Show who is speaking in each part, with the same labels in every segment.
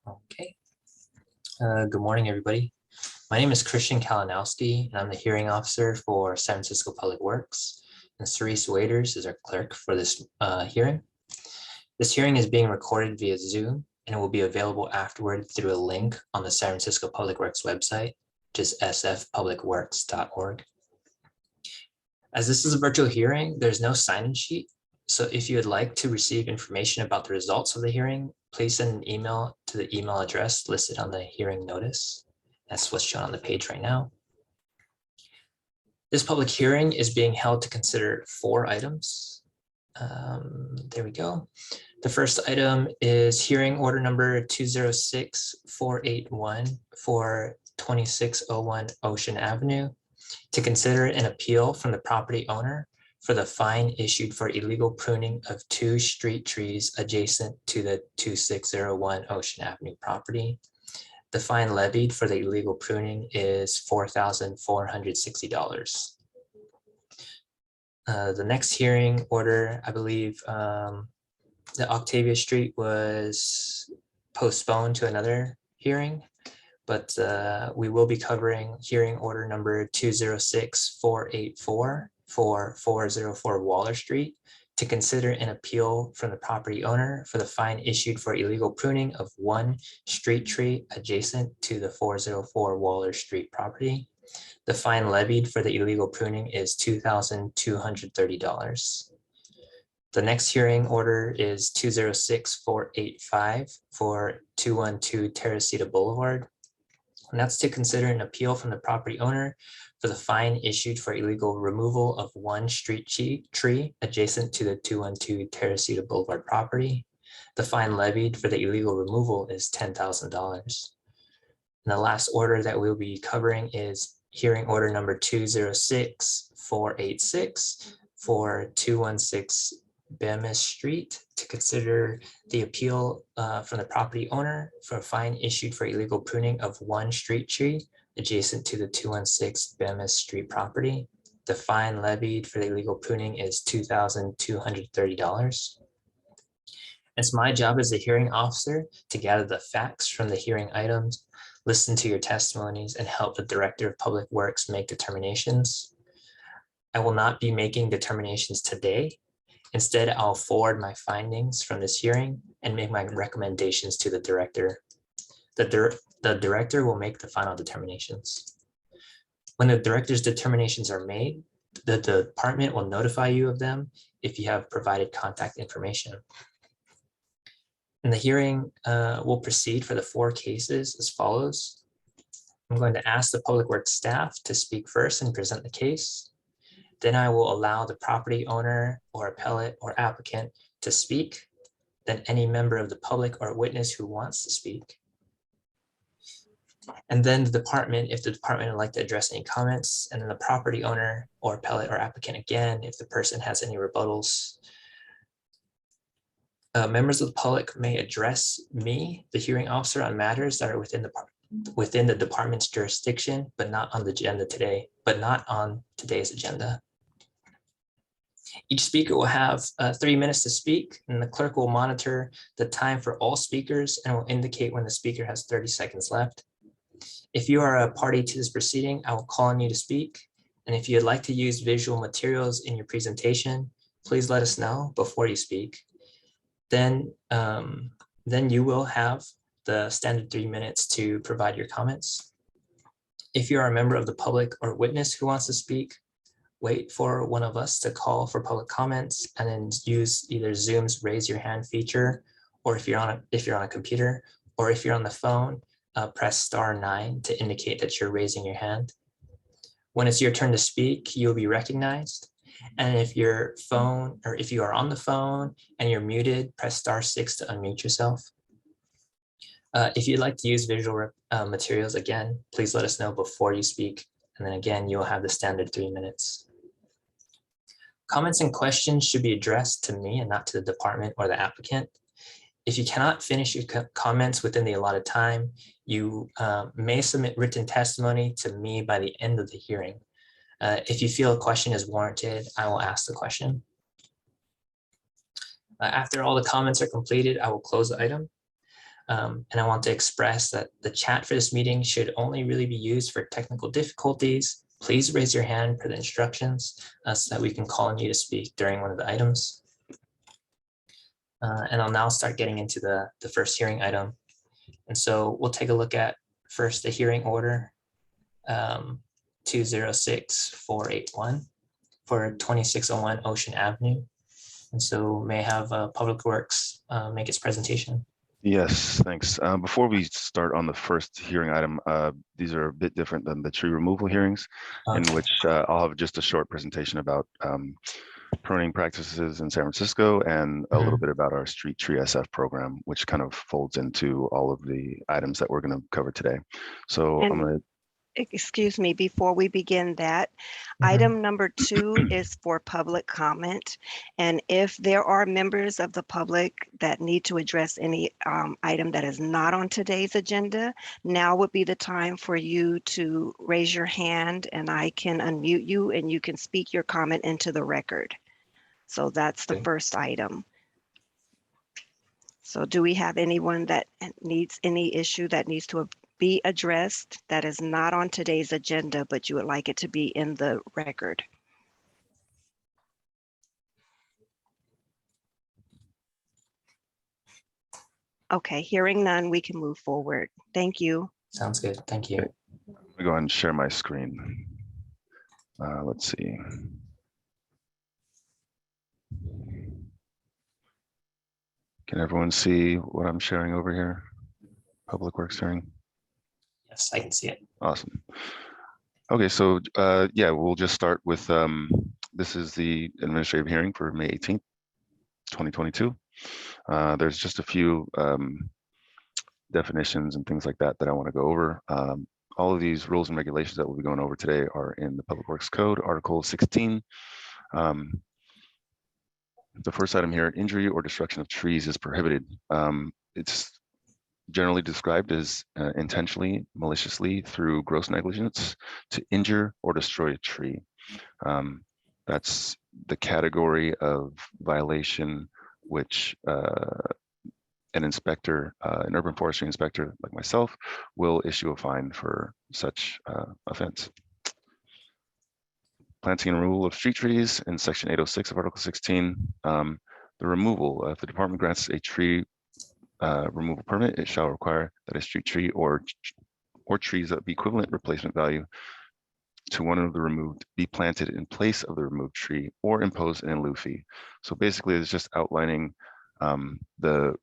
Speaker 1: Okay. Good morning, everybody. My name is Christian Kalinowski, and I'm the hearing officer for San Francisco Public Works. And Cerise Waiters is our clerk for this hearing. This hearing is being recorded via Zoom, and it will be available afterward through a link on the San Francisco Public Works website, which is sfpublicworks.org. As this is a virtual hearing, there's no sign-in sheet. So if you would like to receive information about the results of the hearing, please send an email to the email address listed on the hearing notice. That's what's shown on the page right now. This public hearing is being held to consider 4 items. There we go. The first item is hearing order number 206481 for 2601 Ocean Avenue to consider an appeal from the property owner for the fine issued for illegal pruning of 2 street trees adjacent to the 2601 Ocean Avenue property. The fine levied for the illegal pruning is $4,460. The next hearing order, I believe the Octavia Street was postponed to another hearing, but we will be covering hearing order number 206484 for 404 Waller Street to consider an appeal from the property owner for the fine issued for illegal pruning of 1 street tree adjacent to the 404 Waller Street property. The fine levied for the illegal pruning is $2,230. The next hearing order is 206485 for 212 Teresita Boulevard. And that's to consider an appeal from the property owner for the fine issued for illegal removal of 1 street tree adjacent to the 212 Teresita Boulevard property. The fine levied for the illegal removal is $10,000. And the last order that we'll be covering is hearing order number 206486 for 216 Bemis Street to consider the appeal from the property owner for a fine issued for illegal pruning of 1 street tree adjacent to the 216 Bemis Street property. The fine levied for the illegal pruning is $2,230. It's my job as a hearing officer to gather the facts from the hearing items, listen to your testimonies, and help the Director of Public Works make determinations. I will not be making determinations today. Instead, I'll forward my findings from this hearing and make my recommendations to the director. The director will make the final determinations. When the director's determinations are made, the department will notify you of them if you have provided contact information. And the hearing will proceed for the 4 cases as follows. I'm going to ask the Public Works staff to speak first and present the case. Then I will allow the property owner or appellate or applicant to speak, then any member of the public or witness who wants to speak. And then the department, if the department would like to address any comments, and then the property owner or appellate or applicant again, if the person has any rebuttals. Members of the public may address me, the hearing officer, on matters that are within the department's jurisdiction, but not on the agenda today, but not on today's agenda. Each speaker will have 3 minutes to speak, and the clerk will monitor the time for all speakers and will indicate when the speaker has 30 seconds left. If you are a party to this proceeding, I will call on you to speak. And if you'd like to use visual materials in your presentation, please let us know before you speak. Then you will have the standard 3 minutes to provide your comments. If you are a member of the public or witness who wants to speak, wait for one of us to call for public comments and then use either Zoom's raise your hand feature, or if you're on a computer, or if you're on the phone, press *9 to indicate that you're raising your hand. When it's your turn to speak, you'll be recognized. And if your phone, or if you are on the phone and you're muted, press *6 to unmute yourself. If you'd like to use visual materials again, please let us know before you speak. And then again, you'll have the standard 3 minutes. Comments and questions should be addressed to me and not to the department or the applicant. If you cannot finish your comments within the allotted time, you may submit written testimony to me by the end of the hearing. If you feel a question is warranted, I will ask the question. After all the comments are completed, I will close the item. And I want to express that the chat for this meeting should only really be used for technical difficulties. Please raise your hand per the instructions so that we can call on you to speak during one of the items. And I'll now start getting into the first hearing item. And so we'll take a look at first the hearing order 206481 for 2601 Ocean Avenue. And so may I have Public Works make its presentation.
Speaker 2: Yes, thanks. Before we start on the first hearing item, these are a bit different than the tree removal hearings, in which I'll have just a short presentation about pruning practices in San Francisco and a little bit about our Street Tree SF program, which kind of folds into all of the items that we're going to cover today. So I'm going to
Speaker 3: excuse me, before we begin that, item number 2 is for public comment. And if there are members of the public that need to address any item that is not on today's agenda, now would be the time for you to raise your hand and I can unmute you and you can speak your comment into the record. So that's the first item. So do we have anyone that needs any issue that needs to be addressed that is not on today's agenda, but you would like it to be in the record? Okay, hearing none, we can move forward. Thank you.
Speaker 1: Sounds good. Thank you.
Speaker 2: Let me go ahead and share my screen. Let's see. Can everyone see what I'm sharing over here? Public Works hearing.
Speaker 1: Yes, I can see it.
Speaker 2: Awesome. Okay, so yeah, we'll just start with this is the administrative hearing for May 18th, 2022. There's just a few definitions and things like that that I want to go over. All of these rules and regulations that we'll be going over today are in the Public Works Code, Article 16. The first item here, injury or destruction of trees is prohibited. It's generally described as intentionally, maliciously, through gross negligence to injure or destroy a tree. That's the category of violation which an inspector, an urban forestry inspector like myself, will issue a fine for such offense. Planting and removal of street trees in section 806 of Article 16. The removal, if the department grants a tree removal permit, it shall require that a street tree or trees of equivalent replacement value to one of the removed be planted in place of the removed tree or impose an in lieu fee. So basically, it's just outlining the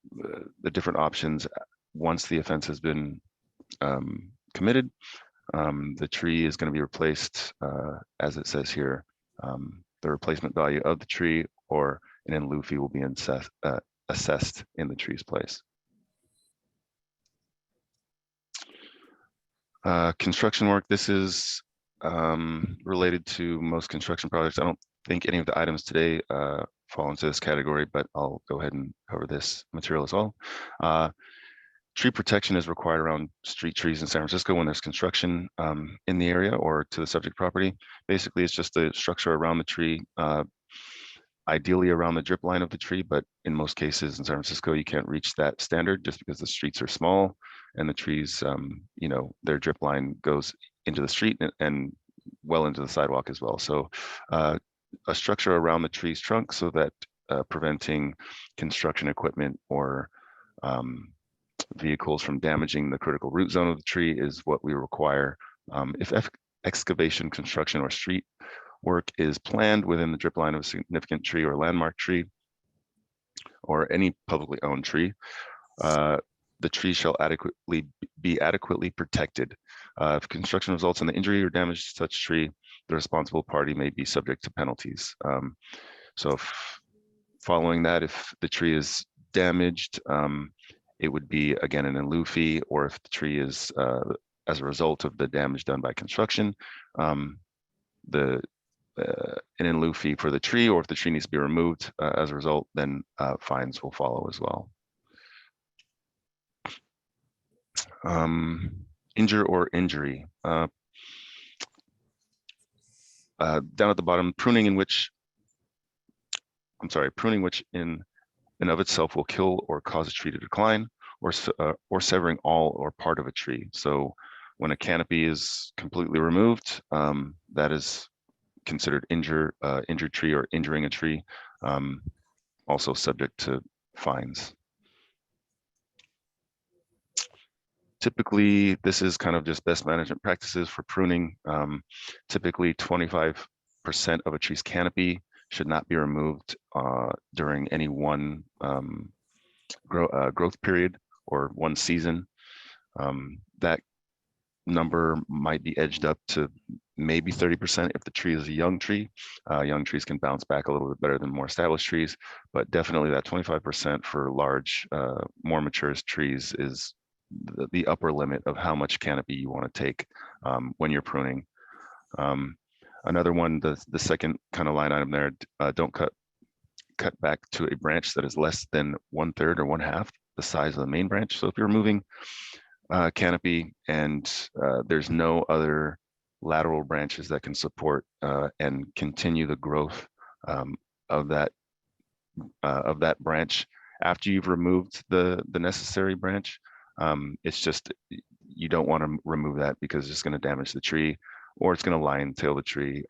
Speaker 2: different options once the offense has been committed. The tree is going to be replaced, as it says here. The replacement value of the tree or an in lieu fee will be assessed in the tree's place. Construction work. This is related to most construction projects. I don't think any of the items today fall into this category, but I'll go ahead and cover this material as well. Tree protection is required around street trees in San Francisco when there's construction in the area or to the subject property. Basically, it's just the structure around the tree, ideally around the drip line of the tree, but in most cases in San Francisco, you can't reach that standard just because the streets are small and the trees, you know, their drip line goes into the street and well into the sidewalk as well. So a structure around the tree's trunk so that preventing construction equipment or vehicles from damaging the critical root zone of the tree is what we require. If excavation, construction, or street work is planned within the drip line of a significant tree or landmark tree or any publicly owned tree, the tree shall be adequately protected. If construction results in the injury or damage to such tree, the responsible party may be subject to penalties. So following that, if the tree is damaged, it would be, again, an in lieu fee, or if the tree is, as a result of the damage done by construction, an in lieu fee for the tree, or if the tree needs to be removed as a result, then fines will follow as well. Injure or injury. Down at the bottom, pruning which in and of itself will kill or cause a tree to decline, or severing all or part of a tree. So when a canopy is completely removed, that is considered injured tree or injuring a tree, also subject to fines. Typically, this is kind of just best management practices for pruning. Typically, 25% of a tree's canopy should not be removed during any one growth period or one season. That number might be edged up to maybe 30% if the tree is a young tree. Young trees can bounce back a little bit better than more established trees, but definitely that 25% for large, more mature trees is the upper limit of how much canopy you want to take when you're pruning. Another one, the second kind of line item there, don't cut back to a branch that is less than 1/3 or 1/2 the size of the main branch. So if you're moving canopy and there's no other lateral branches that can support and continue the growth of that branch after you've removed the necessary branch, it's just, you don't want to remove that because it's going to damage the tree, or it's going to line tail the tree,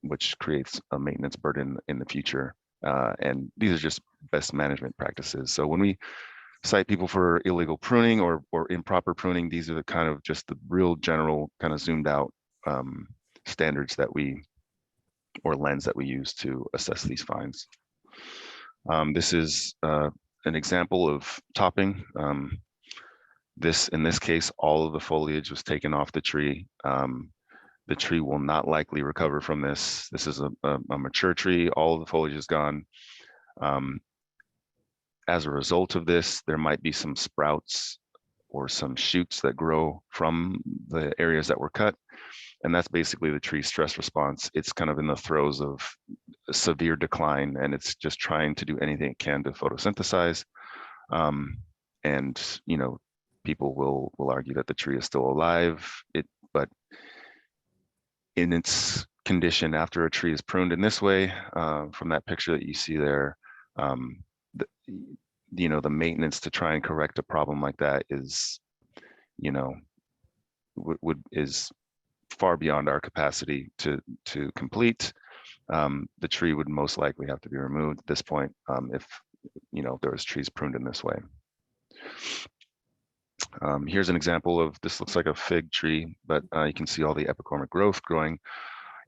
Speaker 2: which creates a maintenance burden in the future. And these are just best management practices. So when we cite people for illegal pruning or improper pruning, these are the kind of just the real general kind of zoomed out standards that or lens that we use to assess these fines. This is an example of topping. In this case, all of the foliage was taken off the tree. The tree will not likely recover from this. This is a mature tree. All of the foliage is gone. As a result of this, there might be some sprouts or some shoots that grow from the areas that were cut. And that's basically the tree's stress response. It's kind of in the throes of a severe decline, and it's just trying to do anything it can to photosynthesize. And, you know, people will argue that the tree is still alive, but in its condition after a tree is pruned in this way, from that picture that you see there, the maintenance to try and correct a problem like that is, is far beyond our capacity to complete. The tree would most likely have to be removed at this point if there was trees pruned in this way. Here's an example of, this looks like a fig tree, but you can see all the epicormic growth growing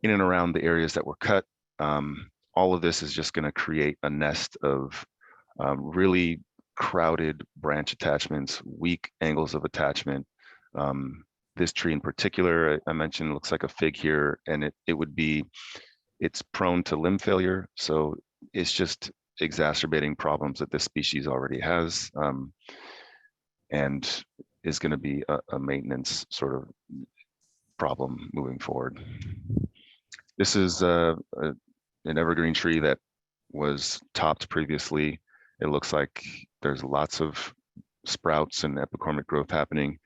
Speaker 2: in and around the areas that were cut. All of this is just going to create a nest of really crowded branch attachments, weak angles of attachment. This tree in particular, I mentioned, looks like a fig here, and it's prone to limb failure. So it's just exacerbating problems that this species already has, and is going to be a maintenance sort of problem moving forward. This is an evergreen tree that was topped previously. It looks like there's lots of sprouts and epicormic growth happening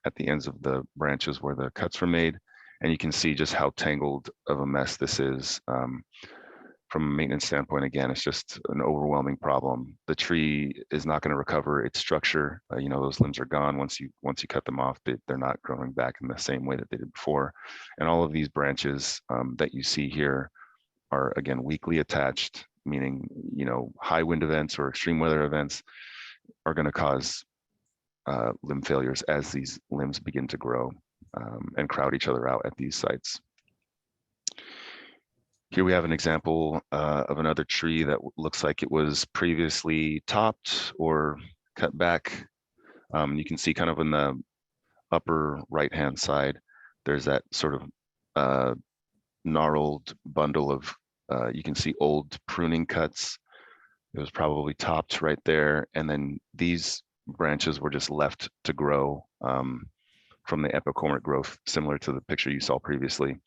Speaker 2: at the ends of the branches where the cuts were made. And you can see just how tangled of a mess this is. From a maintenance standpoint, again, it's just an overwhelming problem. The tree is not going to recover its structure. Those limbs are gone once you cut them off. They're not growing back in the same way that they did before. And all of these branches that you see here are, again, weakly attached, meaning high wind events or extreme weather events are going to cause limb failures as these limbs begin to grow and crowd each other out at these sites. Here we have an example of another tree that looks like it was previously topped or cut back. You can see kind of in the upper right-hand side, there's that sort of gnarled bundle of, you can see old pruning cuts. It was probably topped right there. And then these branches were just left to grow from the epicormic growth, similar to the picture you saw previously.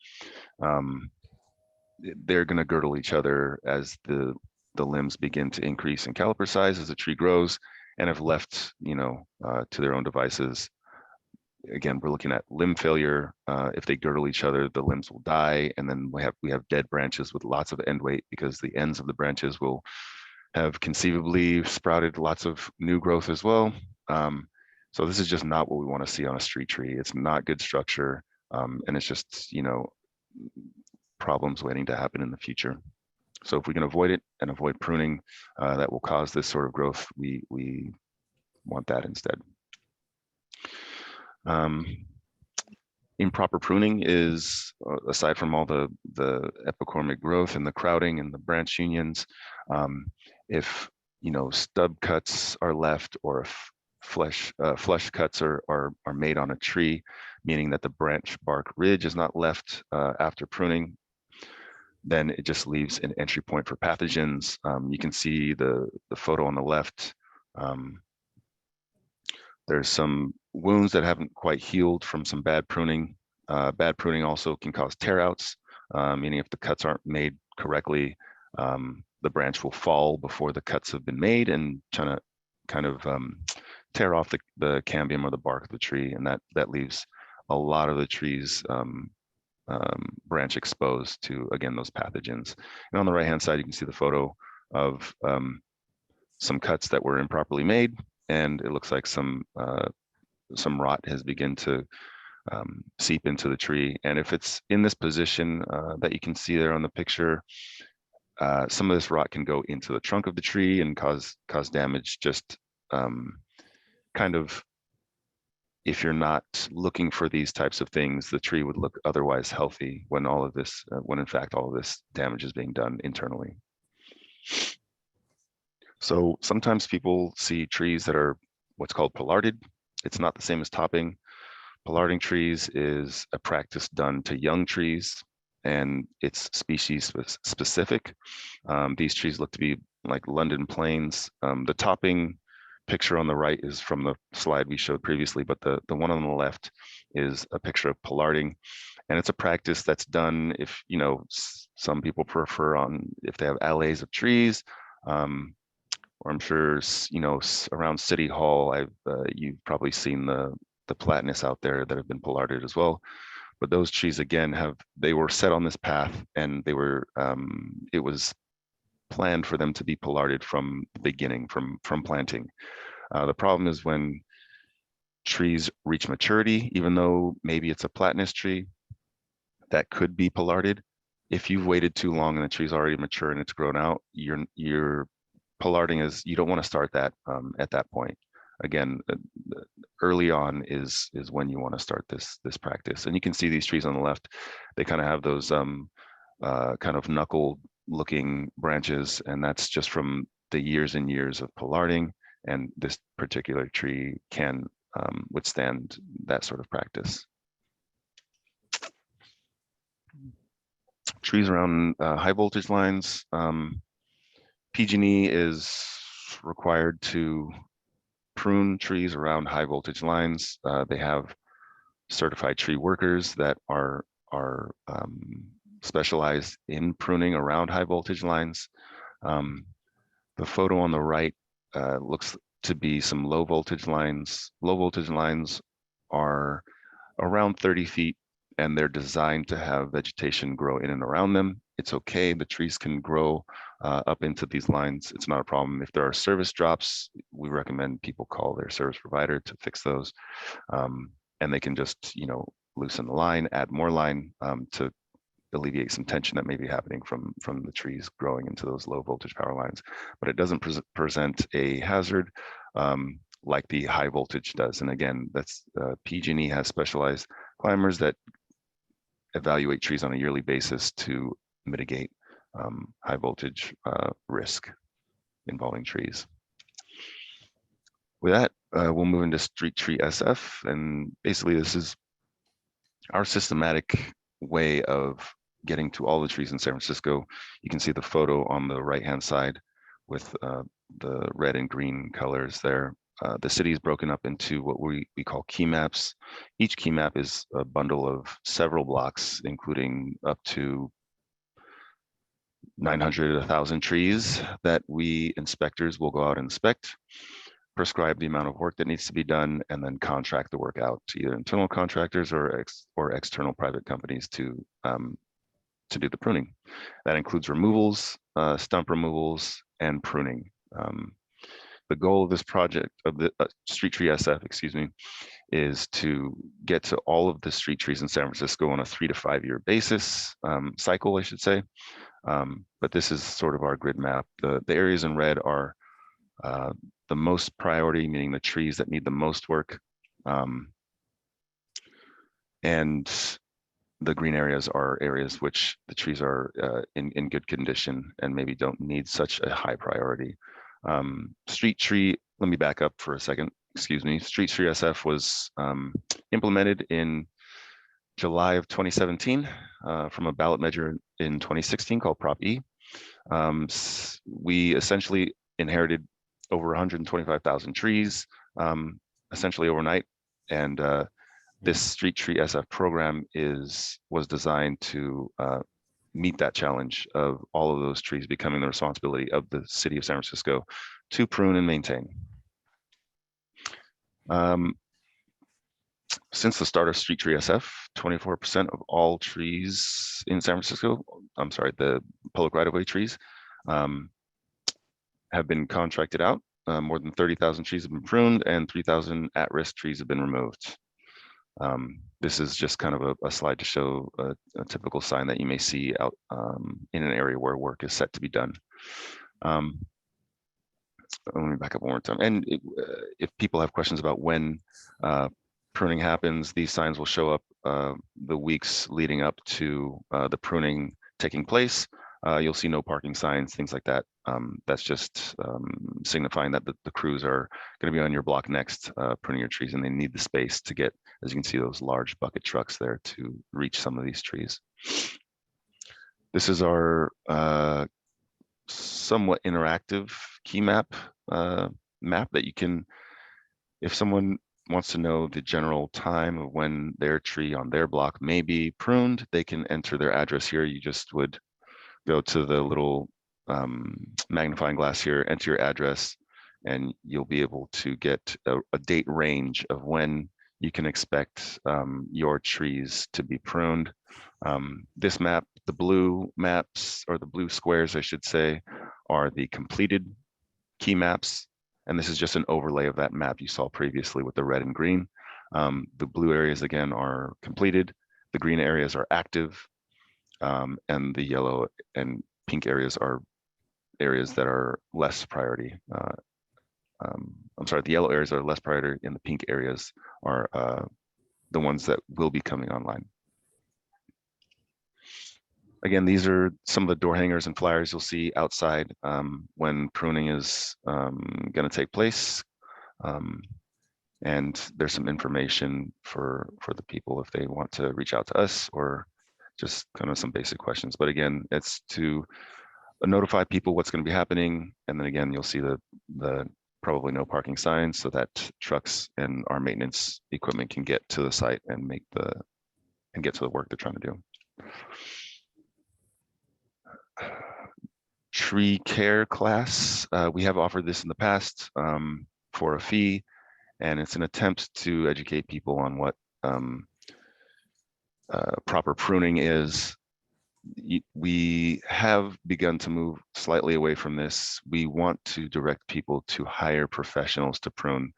Speaker 2: They're going to girdle each other as the limbs begin to increase in caliper size as the tree grows, and have left, to their own devices. Again, we're looking at limb failure. If they girdle each other, the limbs will die, and then we have dead branches with lots of end weight because the ends of the branches will have conceivably sprouted lots of new growth as well. So this is just not what we want to see on a street tree. It's not good structure, and it's just, you know, problems waiting to happen in the future. So if we can avoid it and avoid pruning that will cause this sort of growth, we want that instead. Improper pruning is, aside from all the epicormic growth and the crowding and the branch unions, if, you know, stub cuts are left, or if flush cuts are made on a tree, meaning that the branch bark ridge is not left after pruning, then it just leaves an entry point for pathogens. You can see the photo on the left. There's some wounds that haven't quite healed from some bad pruning. Bad pruning also can cause tear outs, meaning if the cuts aren't made correctly, the branch will fall before the cuts have been made and kind of tear off the cambium or the bark of the tree, and that leaves a lot of the tree's branch exposed to, again, those pathogens. And on the right hand side, you can see the photo of some cuts that were improperly made, and it looks like some rot has begun to seep into the tree. And if it's in this position that you can see there on the picture, some of this rot can go into the trunk of the tree and cause damage. Just kind of, if you're not looking for these types of things, the tree would look otherwise healthy when all of this, when in fact all of this damage is being done internally. So sometimes people see trees that are what's called pollarded. It's not the same as topping. Pollarding trees is a practice done to young trees, and it's species specific. These trees look to be like London planes. The topping picture on the right is from the slide we showed previously, but the one on the left is a picture of pollarding. And it's a practice that's done if, you know, some people prefer on if they have alleys of trees, or I'm sure, you know, around City Hall, you've probably seen the platanus out there that have been pollarded as well. But those trees, again, they were set on this path, and they were it was planned for them to be pollarded from the beginning, from planting. The problem is when trees reach maturity, even though maybe it's a platanus tree that could be pollarded, if you've waited too long and the tree's already mature and it's grown out, your pollarding is, you don't want to start that at that point. Again, early on is when you want to start this practice. And you can see these trees on the left, they kind of have those kind of knuckle looking branches, and that's just from the years and years of pollarding, and this particular tree can withstand that sort of practice. Trees around high voltage lines, PG&E is required to prune trees around high voltage lines. They have certified tree workers that are specialized in pruning around high voltage lines. The photo on the right looks to be some low voltage lines. Low voltage lines are around 30 feet, and they're designed to have vegetation grow in and around them. It's okay, the trees can grow up into these lines. It's not a problem. If there are service drops, we recommend people call their service provider to fix those. And they can just, you know, loosen the line, add more line to alleviate some tension that may be happening from the trees growing into those low voltage power lines. But it doesn't present a hazard like the high voltage does. And again, that's PG&E has specialized climbers that evaluate trees on a yearly basis to mitigate high voltage risk involving trees. With that, we'll move into street tree SF. And basically this is our systematic way of getting to all the trees in San Francisco. You can see the photo on the right-hand side with the red and green colors there. The city is broken up into what we call key maps. Each key map is a bundle of several blocks, including up to 900, 1,000 trees that we inspectors will go out and inspect, prescribe the amount of work that needs to be done, and then contract the work out to either internal contractors or external private companies to do the pruning. That includes removals, stump removals, and pruning. The goal of this project, of the Street Tree SF, excuse me, is to get to all of the street trees in San Francisco on a 3 to 5 year basis, cycle, I should say. But this is sort of our grid map. The areas in red are the most priority, meaning the trees that need the most work. And the green areas are areas which the trees are in good condition and maybe don't need such a high priority. Street tree, let me back up for a second, excuse me. Street Tree SF was implemented in July of 2017 from a ballot measure in 2016 called Prop E. We essentially inherited over 125,000 trees, essentially overnight. And this Street Tree SF program was designed to meet that challenge of all of those trees becoming the responsibility of the city of San Francisco to prune and maintain. Since the start of Street Tree SF, 24% of all trees in San Francisco, I'm sorry, the public right-of-way trees, have been contracted out. More than 30,000 trees have been pruned and 3,000 at-risk trees have been removed. This is just kind of a slide to show a typical sign that you may see out in an area where work is set to be done. Let me back up one more time. And if people have questions about when pruning happens, these signs will show up the weeks leading up to the pruning taking place. You'll see no parking signs, things like that. That's just signifying that the crews are going to be on your block next, pruning your trees, and they need the space to get, as you can see, those large bucket trucks there to reach some of these trees. This is our somewhat interactive key map that you can, if someone wants to know the general time of when their tree on their block may be pruned, they can enter their address here. You just would go to the little magnifying glass here, enter your address, and you'll be able to get a date range of when you can expect your trees to be pruned. This map, the blue maps, or the blue squares, I should say, are the completed key maps. And this is just an overlay of that map you saw previously with the red and green. The blue areas, again, are completed. The green areas are active. And the yellow and pink areas are areas that are less priority. I'm sorry, the yellow areas are less priority and the pink areas are the ones that will be coming online. Again, these are some of the door hangers and flyers you'll see outside when pruning is going to take place. And there's some information for the people if they want to reach out to us, or just kind of some basic questions. But again, it's to notify people what's going to be happening. And then again, you'll see the probably no parking signs so that trucks and our maintenance equipment can get to the site and get to the work they're trying to do. Tree care class. We have offered this in the past for a fee, and it's an attempt to educate people on what proper pruning is. We have begun to move slightly away from this. We want to direct people to hire professionals to prune.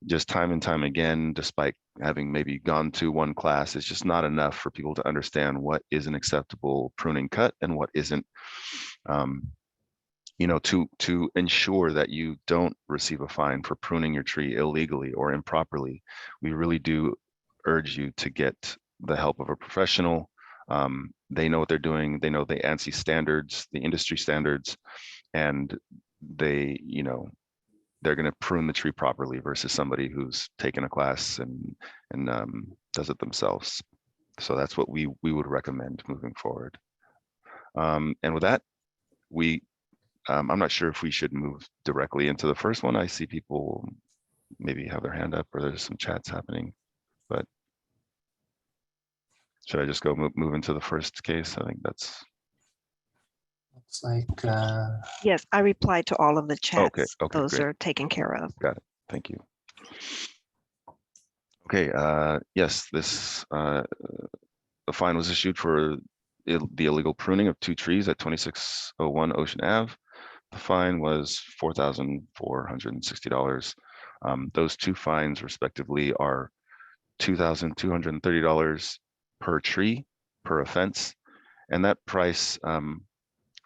Speaker 2: Just time and time again, despite having maybe gone to one class, it's just not enough for people to understand what is an acceptable pruning cut and what isn't. You know, to ensure that you don't receive a fine for pruning your tree illegally or improperly, we really do urge you to get the help of a professional. They know what they're doing. They know the ANSI standards, the industry standards, and they, you know, they're going to prune the tree properly versus somebody who's taken a class and does it themselves. So that's what we would recommend moving forward. And with that, I'm not sure if we should move directly into the first one. I see people maybe have their hand up, or there's some chats happening, but should I just go move into the first case? I think that's.
Speaker 1: Looks like.
Speaker 3: Yes, I replied to all of the chats.
Speaker 2: Okay,
Speaker 3: Those
Speaker 2: great.
Speaker 3: are taken care of.
Speaker 2: Got it. Thank you. Okay. Yes, this the fine was issued for the illegal pruning of 2 trees at 2601 Ocean Ave. the fine was $4,460. Those two fines respectively are $2,230 per tree per offense. And that price, or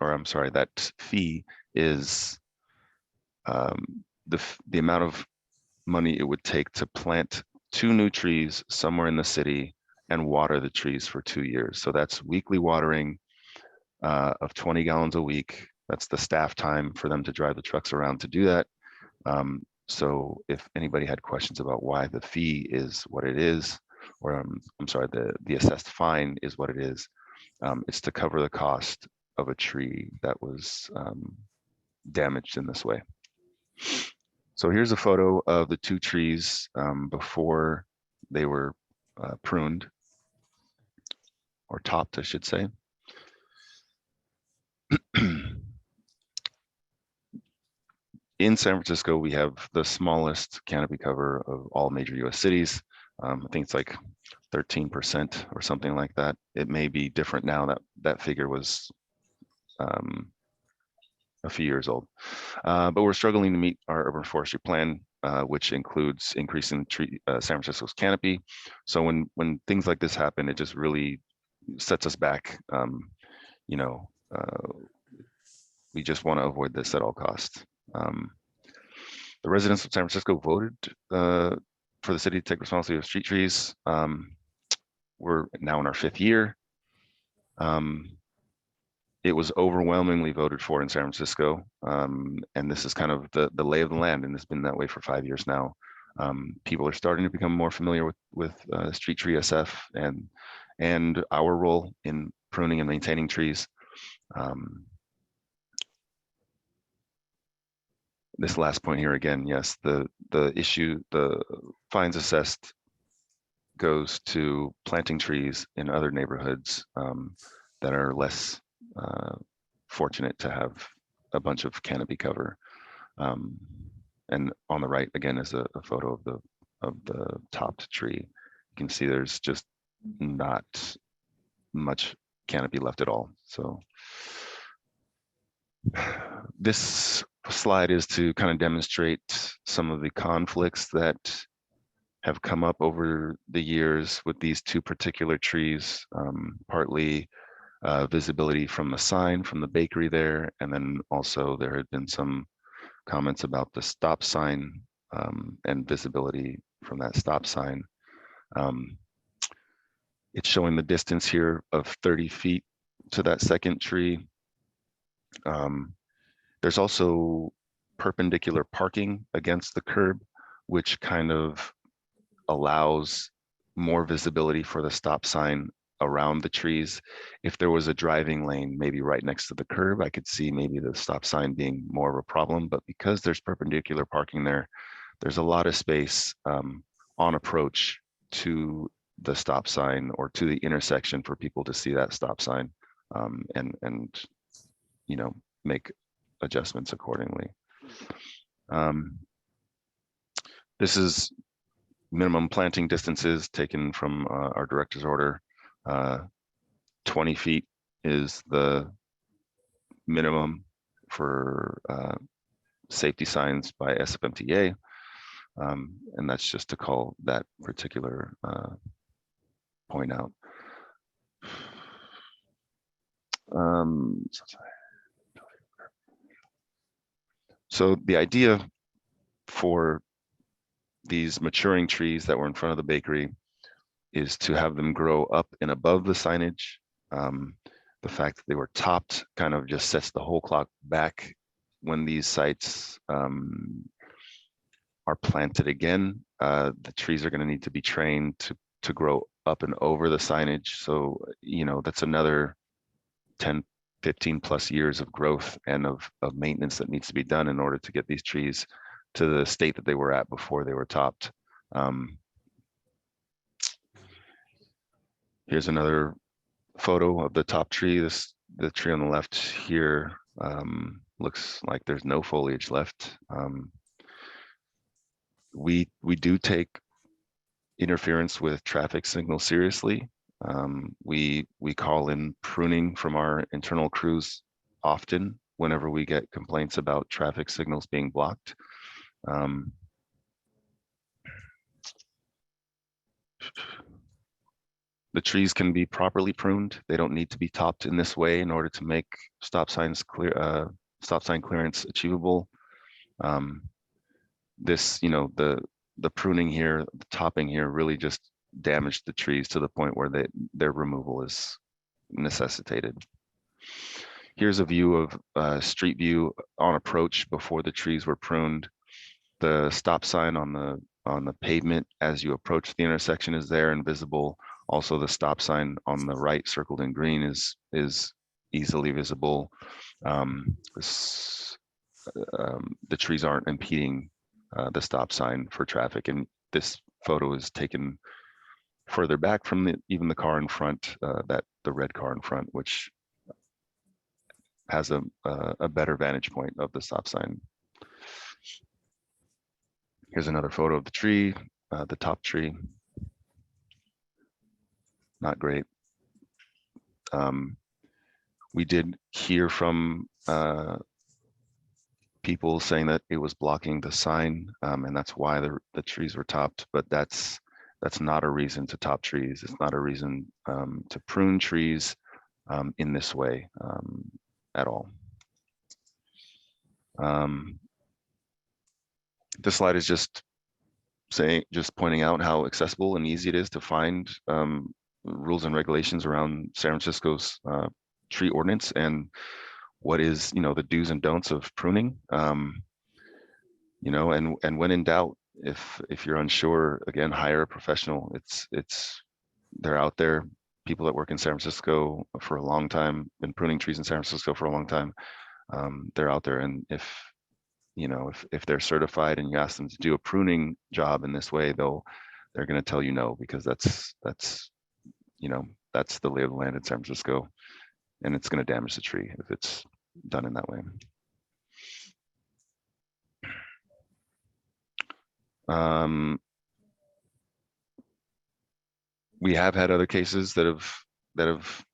Speaker 2: I'm sorry, that fee is the amount of money it would take to plant 2 new trees somewhere in the city and water the trees for 2 years. So that's weekly watering of 20 gallons a week. That's the staff time for them to drive the trucks around to do that. So if anybody had questions about why the fee is what it is, or I'm sorry, the assessed fine is what it is, it's to cover the cost of a tree that was damaged in this way. So here's a photo of the 2 trees before they were pruned, or topped, I should say. In San Francisco, we have the smallest canopy cover of all major US cities. I think it's like 13% or something like that. It may be different now. That figure was a few years old. But we're struggling to meet our urban forestry plan, which includes increasing San Francisco's canopy. So when things like this happen, it just really sets us back. We just want to avoid this at all costs. The residents of San Francisco voted for the city to take responsibility of street trees. We're now in our 5th year. It was overwhelmingly voted for in San Francisco. And this is kind of the lay of the land, and it's been that way for 5 years now. People are starting to become more familiar with Street Tree SF and our role in pruning and maintaining trees. This last point here again, yes, the fines assessed goes to planting trees in other neighborhoods that are less fortunate to have a bunch of canopy cover. And on the right again is a photo of the topped tree. You can see there's just not much canopy left at all. So this slide is to kind of demonstrate some of the conflicts that have come up over the years with these 2 particular trees, partly visibility from the sign from the bakery there, and then also there had been some comments about the stop sign and visibility from that stop sign. It's showing the distance here of 30 feet to that second tree. There's also perpendicular parking against the curb, which kind of allows more visibility for the stop sign around the trees. If there was a driving lane, maybe right next to the curb, I could see maybe the stop sign being more of a problem, but because there's perpendicular parking there, there's a lot of space on approach to the stop sign or to the intersection for people to see that stop sign and make adjustments accordingly. This is minimum planting distances taken from our director's order. 20 feet is the minimum for safety signs by SFMTA. And that's just to call that particular point out. So the idea for these maturing trees that were in front of the bakery is to have them grow up and above the signage. The fact that they were topped kind of just sets the whole clock back when these sites are planted again. The trees are going to need to be trained to grow up and over the signage. So, that's another 10, 15 plus years of growth and of maintenance that needs to be done in order to get these trees to the state that they were at before they were topped. Here's another photo of the top tree. The tree on the left here looks like there's no foliage left. We do take interference with traffic signals seriously. We call in pruning from our internal crews often whenever we get complaints about traffic signals being blocked. The trees can be properly pruned. They don't need to be topped in this way in order to make stop signs clear, stop sign clearance achievable. This, you know, the pruning here, the topping here really just damaged the trees to the point where their removal is necessitated. Here's a view of street view on approach before the trees were pruned. The stop sign on the pavement as you approach the intersection is there and visible. Also, the stop sign on the right, circled in green, is easily visible. The trees aren't impeding the stop sign for traffic, and this photo is taken further back from even the car in front, the red car in front, which has a better vantage point of the stop sign. Here's another photo of the tree, the top tree. Not great. We did hear from people saying that it was blocking the sign, and that's why the trees were topped, but that's not a reason to top trees. It's not a reason to prune trees in this way at all. This slide is just pointing out how accessible and easy it is to find rules and regulations around San Francisco's tree ordinance and what is, you know, the do's and don'ts of pruning. You know, and when in doubt, if you're unsure, again, hire a professional. They're out there. People that work in San Francisco for a long time, been pruning trees in San Francisco for a long time. They're out there, and if they're certified and you ask them to do a pruning job in this way, they're going to tell you no, because that's the lay of the land in San Francisco, and it's going to damage the tree if it's done in that way. We have had other cases that have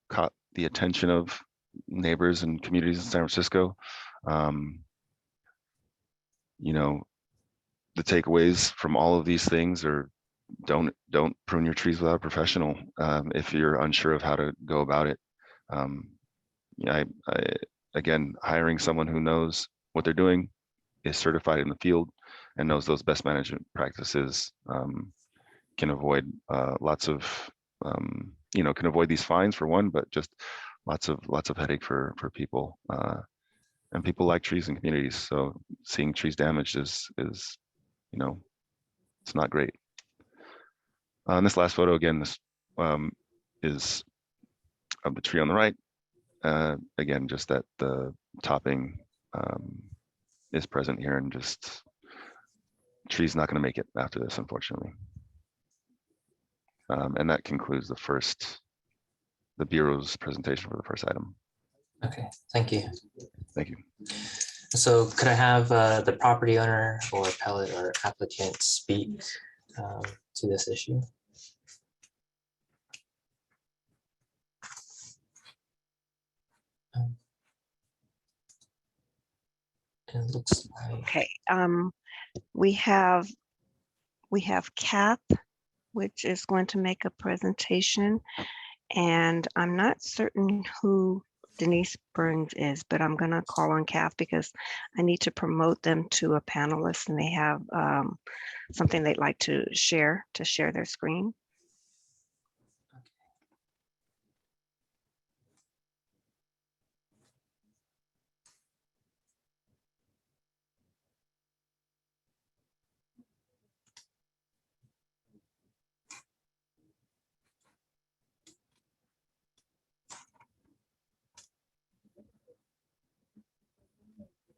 Speaker 2: caught the attention of neighbors and communities in San Francisco. You know, the takeaways from all of these things are don't prune your trees without a professional if you're unsure of how to go about it. Again, hiring someone who knows what they're doing, is certified in the field, and knows those best management practices can avoid lots of can avoid these fines for one, but just lots of headache for people, and people like trees and communities. So seeing trees damaged is it's not great. On this last photo, again, this is of the tree on the right. Again, just that the topping is present here, and just tree's not going to make it after this, unfortunately. And that concludes the Bureau's presentation for the first item.
Speaker 1: Okay, thank you.
Speaker 2: Thank you.
Speaker 1: So could I have the property owner or appellate or applicant speak to this issue? It looks like,
Speaker 3: Okay, we have Kath, which is going to make a presentation, and I'm not certain who Denise Burns is, but I'm gonna call on Kath because I need to promote them to a panelist, and they have something they'd like to share their screen.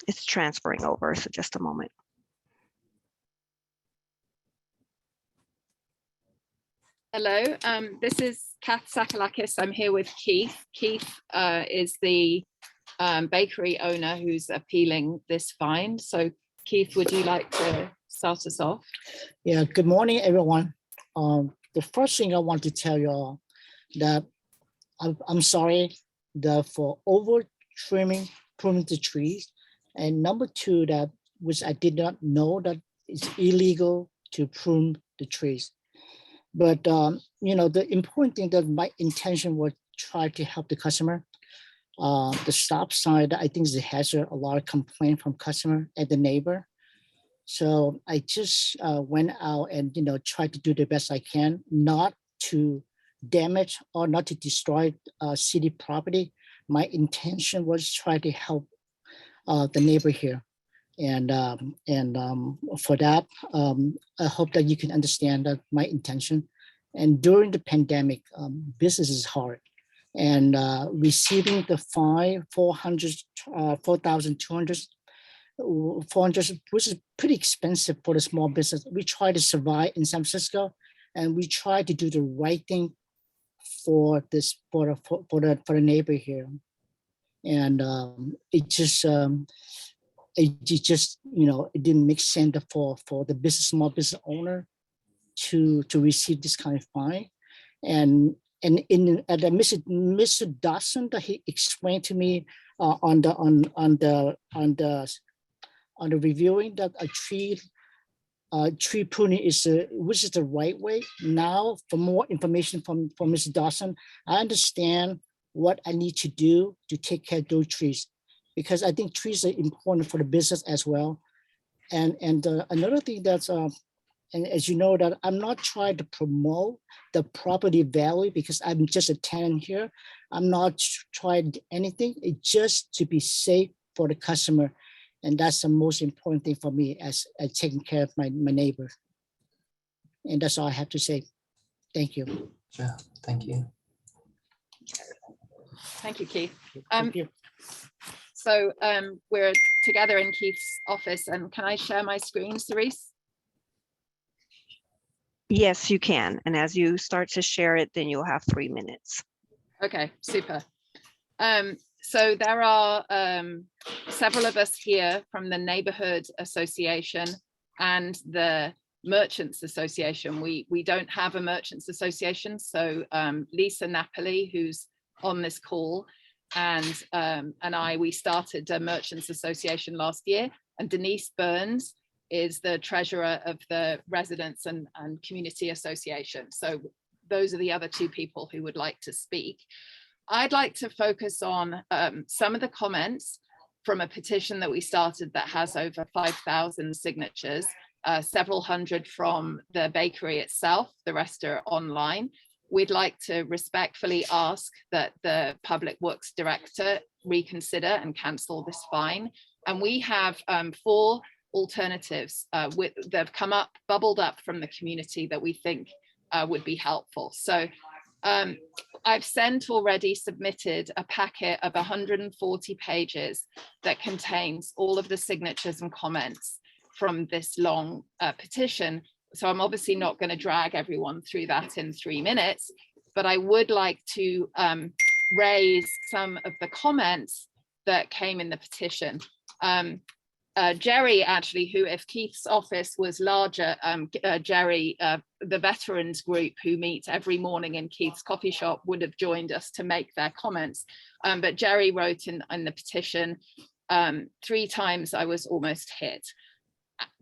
Speaker 3: It's transferring over, so just a moment.
Speaker 4: Hello, this is Kath Sakalakis. I'm here with Keith. Keith is the bakery owner who's appealing this fine. So Keith, would you like to start us off?
Speaker 5: Yeah, good morning, everyone. The first thing I want to tell you all that I'm sorry that for over trimming pruning the trees. And number two, that which I did not know that it's illegal to prune the trees. But the important thing that my intention was try to help the customer. The stop sign, I think it has a lot of complaint from customer and the neighbor. So I just went out and tried to do the best I can, not to damage or not to destroy city property. My intention was try to help the neighbor here, and for that, I hope that you can understand that my intention. And during the pandemic, business is hard, and receiving the fine 4,200. 400, which is pretty expensive for the small business. We try to survive in San Francisco, and we try to do the right thing for this for the neighbor here. And it just it didn't make sense for the small business owner to receive this kind of fine. And Mr. Dawson, that he explained to me on the reviewing that a tree pruning which is the right way. Now, for more information from Mr. Dawson, I understand what I need to do to take care of those trees, because I think trees are important for the business as well. And another thing that's and as you know, that I'm not trying to promote the property value, because I'm just a tenant here. I'm not trying anything. It's just to be safe for the customer. And that's the most important thing for me as taking care of my neighbor. And that's all I have to say. Thank you.
Speaker 1: Sure. Thank you.
Speaker 4: Thank you, Keith.
Speaker 5: Thank you.
Speaker 4: So we're together in Keith's office, and can I share my screen, Cerise?
Speaker 3: Yes, you can. And as you start to share it, then you'll have 3 minutes.
Speaker 4: Okay, super. So there are several of us here from the Neighborhood Association and the Merchants Association. We don't have a Merchants Association, so Lisa Napoli, who's on this call, and we started a Merchants Association last year, and Denise Burns is the treasurer of the Residents and Community Association. So those are the other two people who would like to speak. I'd like to focus on some of the comments from a petition that we started that has over 5,000 signatures, several hundred from the bakery itself, the rest are online. We'd like to respectfully ask that the Public Works Director reconsider and cancel this fine. And we have 4 alternatives that have bubbled up from the community that we think would be helpful. So I've submitted a packet of 140 pages that contains all of the signatures and comments from this long petition. So I'm obviously not going to drag everyone through that in 3 minutes, but I would like to raise some of the comments that came in the petition. Jerry, actually, who, if Keith's office was larger, Jerry, the veterans group who meet every morning in Keith's coffee shop, would have joined us to make their comments. But Jerry wrote in the petition, 3 times I was almost hit.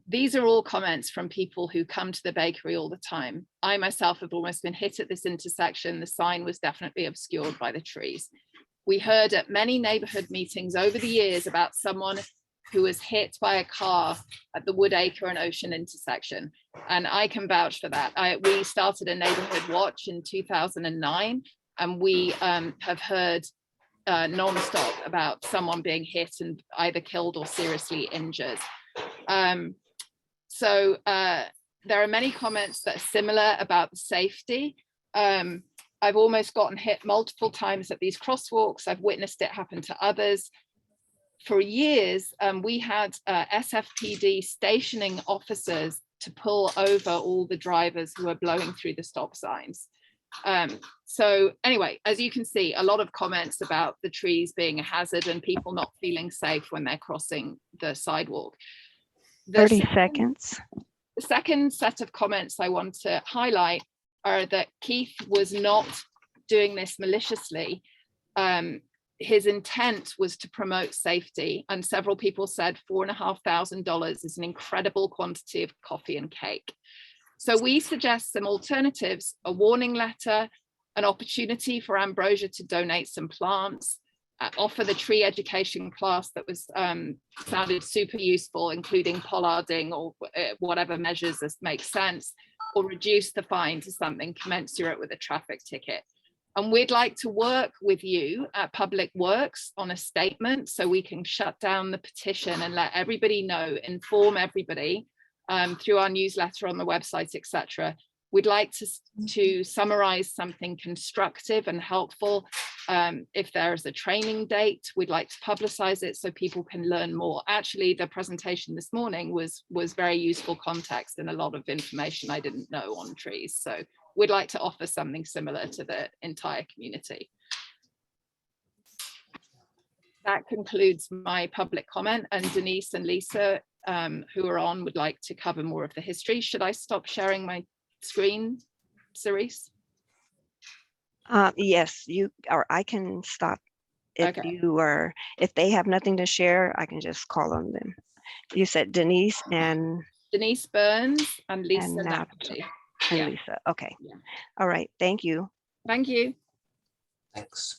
Speaker 4: These are all comments from people who come to the bakery all the time. I myself have almost been hit at this intersection. The sign was definitely obscured by the trees. We heard at many neighborhood meetings over the years about someone who was hit by a car at the Woodacre and Ocean intersection. And I can vouch for that. We started a neighborhood watch in 2009, and we have heard non-stop about someone being hit and either killed or seriously injured. So there are many comments that are similar about the safety. I've almost gotten hit multiple times at these crosswalks. I've witnessed it happen to others. For years, we had SFPD stationing officers to pull over all the drivers who are blowing through the stop signs. So anyway, as you can see, a lot of comments about the trees being a hazard and people not feeling safe when they're crossing the sidewalk.
Speaker 3: 30 seconds.
Speaker 4: The second set of comments I want to highlight are that Keith was not doing this maliciously. his intent was to promote safety, and several people said $4,500 is an incredible quantity of coffee and cake. So we suggest some alternatives: a warning letter, an opportunity for Ambrosia to donate some plants, offer the tree education class that was sounded super useful, including pollarding or whatever measures make sense, or reduce the fine to something commensurate with a traffic ticket. And we'd like to work with you at Public Works on a statement so we can shut down the petition and let everybody know, inform everybody through our newsletter on the website, etc. We'd like to summarize something constructive and helpful. If there is a training date, we'd like to publicize it so people can learn more. Actually, the presentation this morning was very useful context and a lot of information I didn't know on trees. So we'd like to offer something similar to the entire community. That concludes my public comment, and Denise and Lisa, who are on, would like to cover more of the history. Should I stop sharing my screen, Cerise?
Speaker 3: Yes, or I can stop if
Speaker 4: Okay.
Speaker 3: if they have nothing to share, I can just call on them. You said Denise and
Speaker 4: Denise Burns and Lisa
Speaker 3: And
Speaker 4: Napoli.
Speaker 3: and
Speaker 4: Yeah.
Speaker 3: Lisa. Okay.
Speaker 4: Yeah.
Speaker 3: All right. Thank you.
Speaker 4: Thank you.
Speaker 1: Thanks.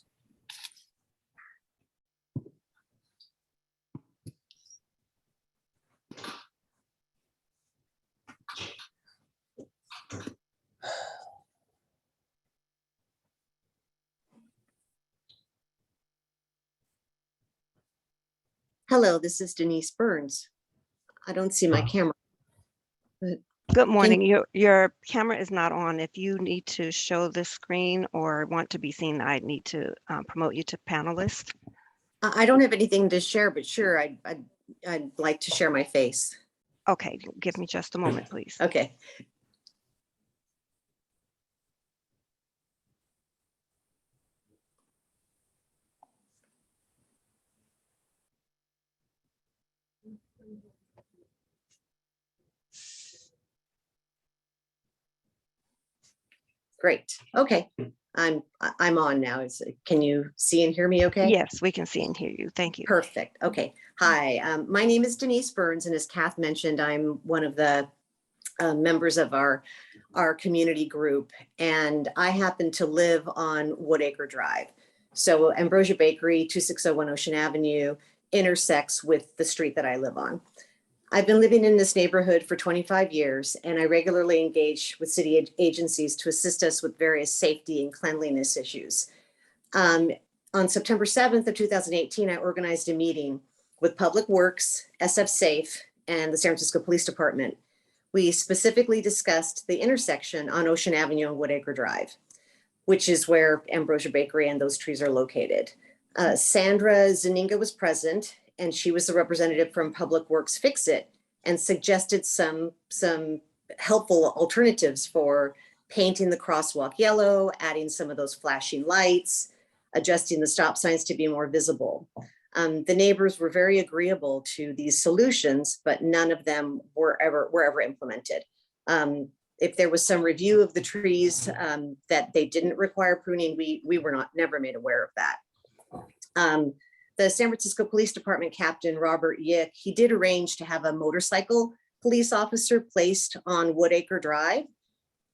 Speaker 6: Hello, this is Denise Burns. I don't see my camera.
Speaker 3: Good morning. Your camera is not on. If you need to show the screen or want to be seen, I need to promote you to panelist.
Speaker 6: I don't have anything to share, but sure, I'd like to share my face.
Speaker 3: Okay, give me just a moment, please.
Speaker 6: Okay. Great. Okay. I'm on now. Can you see and hear me okay?
Speaker 3: Yes, we can see and hear you. Thank you.
Speaker 6: Perfect. Okay. Hi, my name is Denise Burns, and as Kath mentioned, I'm one of the members of our community group, and I happen to live on Woodacre Drive. So Ambrosia Bakery, 2601 Ocean Avenue, intersects with the street that I live on. I've been living in this neighborhood for 25 years, and I regularly engage with city agencies to assist us with various safety and cleanliness issues. On September 7th of 2018, I organized a meeting with Public Works, SF Safe, and the San Francisco Police Department. We specifically discussed the intersection on Ocean Avenue and Woodacre Drive, which is where Ambrosia Bakery and those trees are located. Sandra Zaninga was present, and she was the representative from Public Works Fix-It and suggested some helpful alternatives for painting the crosswalk yellow, adding some of those flashing lights, adjusting the stop signs to be more visible. The neighbors were very agreeable to these solutions, but none of them were ever implemented. If there was some review of the trees that they didn't require pruning, we were never made aware of that. The San Francisco Police Department Captain Robert Yick, he did arrange to have a motorcycle police officer placed on Woodacre Drive,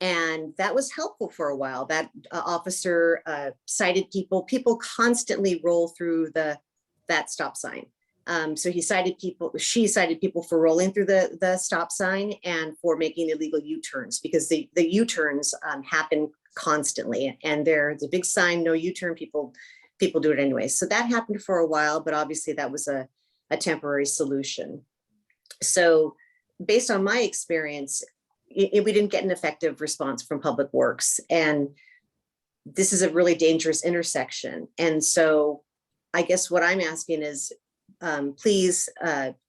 Speaker 6: and that was helpful for a while. That officer cited people. People constantly roll through that stop sign. So she cited people for rolling through the stop sign and for making illegal U-turns, because the U-turns happen constantly, and there's a big sign, no U-turn, people do it anyway. So that happened for a while, but obviously that was a temporary solution. So based on my experience, we didn't get an effective response from Public Works, and this is a really dangerous intersection. And so I guess what I'm asking is, please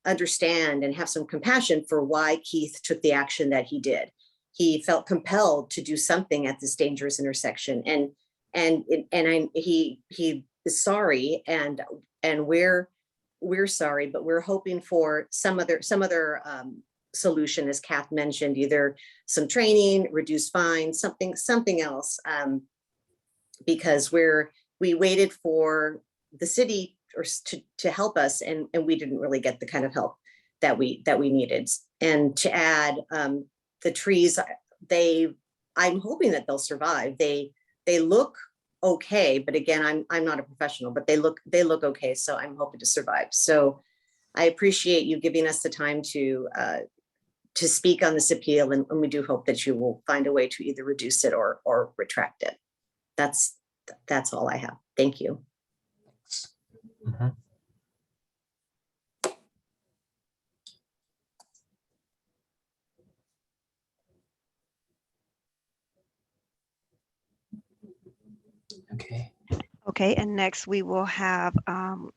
Speaker 6: understand and have some compassion for why Keith took the action that he did. He felt compelled to do something at this dangerous intersection, and he is sorry, and we're sorry, but we're hoping for some other solution, as Kath mentioned, either some training, reduced fines, something else, because we waited for the city or to help us, and we didn't really get the kind of help that we needed. And to add, the trees, I'm hoping that they'll survive. They look okay, but again, I'm not a professional, but they look okay. So I'm hoping to survive. So I appreciate you giving us the time to speak on this appeal, and we do hope that you will find a way to either reduce it or retract it. That's all I have. Thank you.
Speaker 1: Mhm. Okay.
Speaker 3: Okay, and next we will have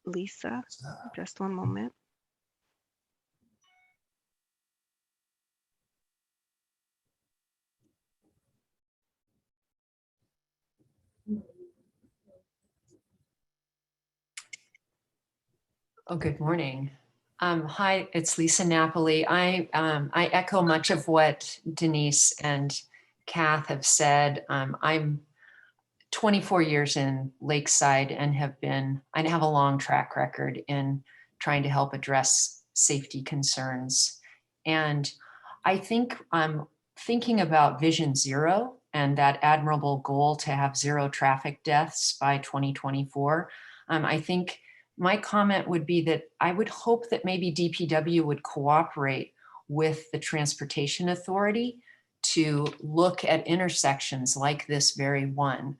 Speaker 3: Lisa. Just one moment.
Speaker 7: Oh, good morning. Hi, it's Lisa Napoli. I echo much of what Denise and Kath have said. I'm 24 years in Lakeside and I have a long track record in trying to help address safety concerns. And I think I'm thinking about Vision Zero and that admirable goal to have 0 traffic deaths by 2024. I think my comment would be that I would hope that maybe DPW would cooperate with the Transportation Authority to look at intersections like this very one.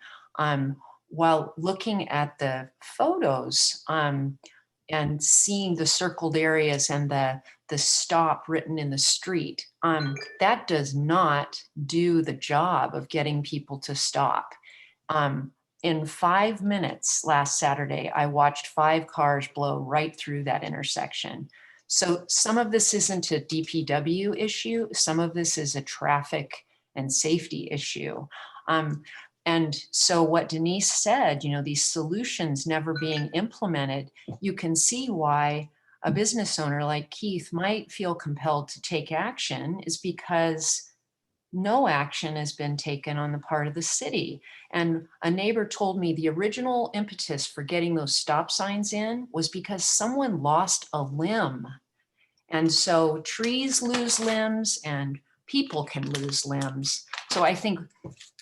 Speaker 7: While looking at the photos and seeing the circled areas and the stop written in the street, that does not do the job of getting people to stop. In 5 minutes last Saturday, I watched 5 cars blow right through that intersection. So some of this isn't a DPW issue. Some of this is a traffic and safety issue. And so what Denise said, these solutions never being implemented, you can see why a business owner like Keith might feel compelled to take action is because no action has been taken on the part of the city. And a neighbor told me the original impetus for getting those stop signs in was because someone lost a limb. And so trees lose limbs and people can lose limbs. So I think,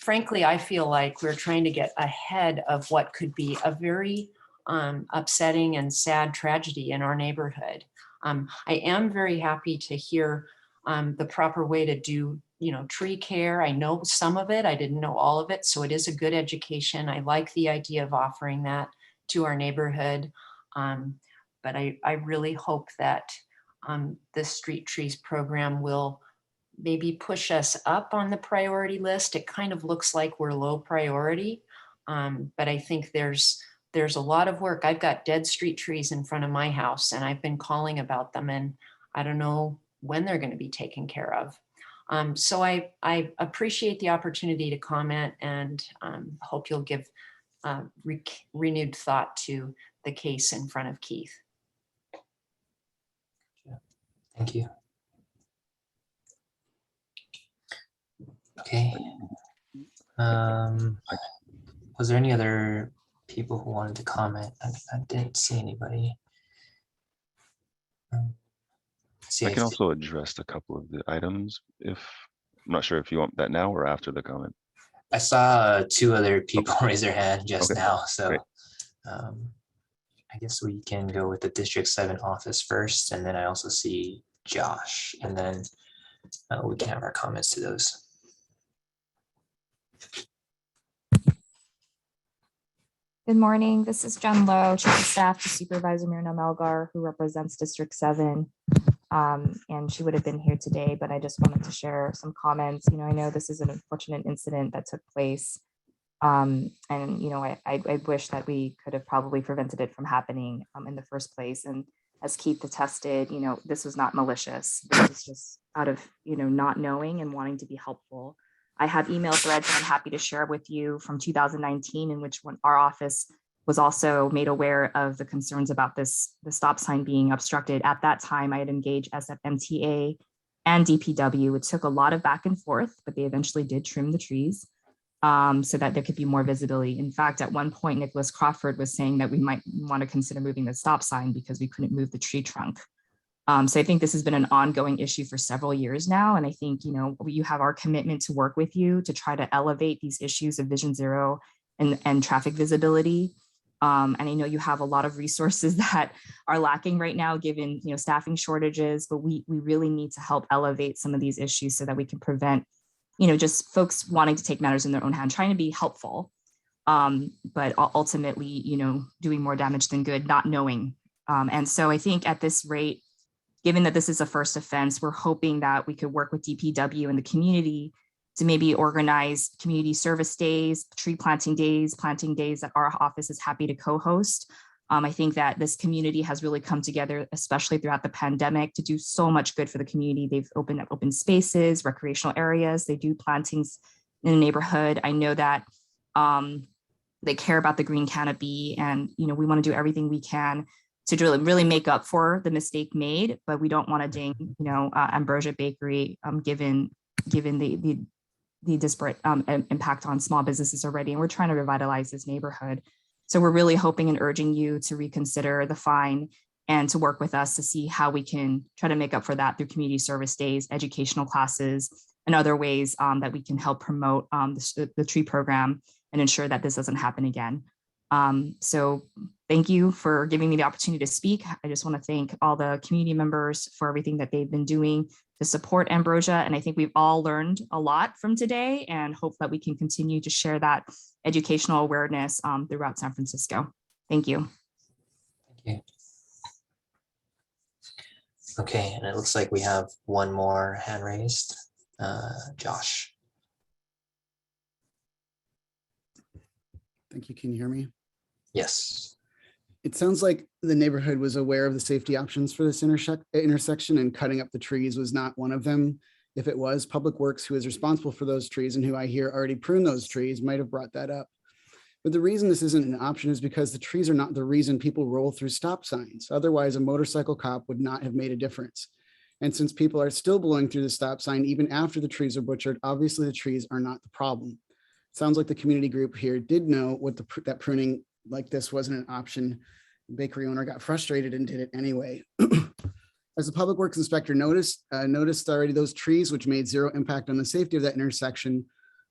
Speaker 7: frankly, I feel like we're trying to get ahead of what could be a very upsetting and sad tragedy in our neighborhood. I am very happy to hear the proper way to do tree care. I know some of it, I didn't know all of it. So it is a good education. I like the idea of offering that to our neighborhood. But I really hope that the Street Trees program will maybe push us up on the priority list. It kind of looks like we're low priority, but I think there's a lot of work. I've got dead street trees in front of my house and I've been calling about them and I don't know when they're going to be taken care of. So I appreciate the opportunity to comment and hope you'll give renewed thought to the case in front of Keith.
Speaker 1: Thank you. Okay. Was there any other people who wanted to comment? I didn't see anybody.
Speaker 2: I can also address a couple of the items I'm not sure if you want that now or after the comment.
Speaker 1: I saw 2 other people raise their hand just now, so I guess we can go with the District 7 office first, and then I also see Josh, and then we can have our comments to those.
Speaker 8: Good morning. This is Jen Lowe, Chief of Staff to Supervisor Myrna Melgar, who represents District 7. And she would have been here today, but I just wanted to share some comments. I know this is an unfortunate incident that took place. And, I wish that we could have probably prevented it from happening in the first place. And as Keith attested, this was not malicious. This was just out of, not knowing and wanting to be helpful. I have email threads that I'm happy to share with you from 2019, in which when our office was also made aware of the concerns about the stop sign being obstructed. At that time, I had engaged SFMTA and DPW. It took a lot of back and forth, but they eventually did trim the trees. so that there could be more visibility. In fact, at one point, Nicholas Crawford was saying that we might want to consider moving the stop sign because we couldn't move the tree trunk. So I think this has been an ongoing issue for several years now. And I think, you have our commitment to work with you to try to elevate these issues of Vision Zero and traffic visibility. And I know you have a lot of resources that are lacking right now, given staffing shortages, but we really need to help elevate some of these issues so that we can prevent, just folks wanting to take matters in their own hand, trying to be helpful, but ultimately, doing more damage than good, not knowing. And so I think at this rate, given that this is a first offense, we're hoping that we could work with DPW and the community to maybe organize community service days, tree planting days that our office is happy to co-host. I think that this community has really come together, especially throughout the pandemic, to do so much good for the community. They've opened up open spaces, recreational areas. They do plantings in the neighborhood. I know that they care about the green canopy, and we want to do everything we can to really make up for the mistake made, but we don't want to ding, Ambrosia Bakery, given the disparate impact on small businesses already. And we're trying to revitalize this neighborhood. So we're really hoping and urging you to reconsider the fine and to work with us to see how we can try to make up for that through community service days, educational classes, and other ways that we can help promote the tree program and ensure that this doesn't happen again. So thank you for giving me the opportunity to speak. I just want to thank all the community members for everything that they've been doing to support Ambrosia. And I think we've all learned a lot from today, and hope that we can continue to share that educational awareness throughout San Francisco. Thank you.
Speaker 1: Thank you. Okay, and it looks like we have one more hand raised. Josh.
Speaker 9: Thank you. Can you hear me?
Speaker 1: Yes.
Speaker 9: It sounds like the neighborhood was aware of the safety options for this intersection, and cutting up the trees was not one of them. If it was, Public Works, who is responsible for those trees and who I hear already prune those trees, might have brought that up. But the reason this isn't an option is because the trees are not the reason people roll through stop signs. Otherwise, a motorcycle cop would not have made a difference. And since people are still blowing through the stop sign even after the trees are butchered, obviously the trees are not the problem. Sounds like the community group here did know what that pruning like this wasn't an option. The bakery owner got frustrated and did it anyway. As the public works inspector noticed already, those trees, which made zero impact on the safety of that intersection,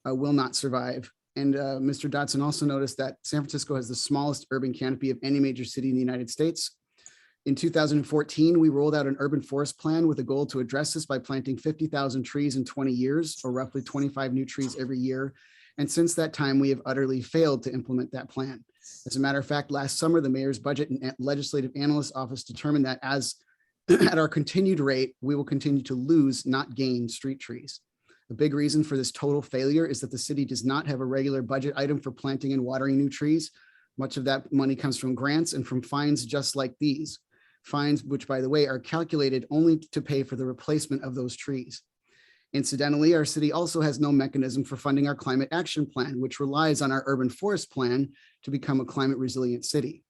Speaker 9: will not survive. And Mr. Dotson also noticed that San Francisco has the smallest urban canopy of any major city in the United States. In 2014, we rolled out an urban forest plan with a goal to address this by planting 50,000 trees in 20 years, or roughly 25 new trees every year. And since that time, we have utterly failed to implement that plan. As a matter of fact, last summer, the mayor's budget and legislative analyst office determined that at our continued rate, we will continue to lose, not gain, street trees. A big reason for this total failure is that the city does not have a regular budget item for planting and watering new trees. Much of that money comes from grants and from fines just like these. Fines, which, by the way, are calculated only to pay for the replacement of those trees. Incidentally, our city also has no mechanism for funding our climate action plan, which relies on our urban forest plan to become a climate resilient city.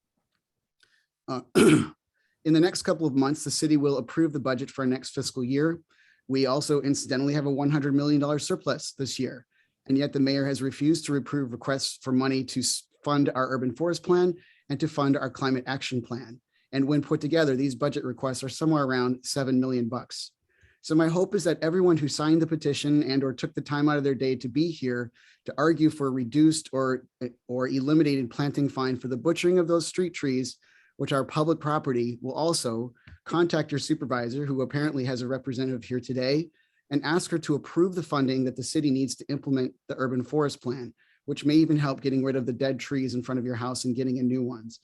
Speaker 9: In the next couple of months, the city will approve the budget for our next fiscal year. We also incidentally have a $100 million surplus this year, and yet the mayor has refused to approve requests for money to fund our urban forest plan and to fund our climate action plan. And when put together, these budget requests are somewhere around $7 million. So my hope is that everyone who signed the petition and or took the time out of their day to be here to argue for a reduced or eliminated planting fine for the butchering of those street trees, which are public property, will also contact your supervisor, who apparently has a representative here today, and ask her to approve the funding that the city needs to implement the urban forest plan, which may even help getting rid of the dead trees in front of your house and getting in new ones.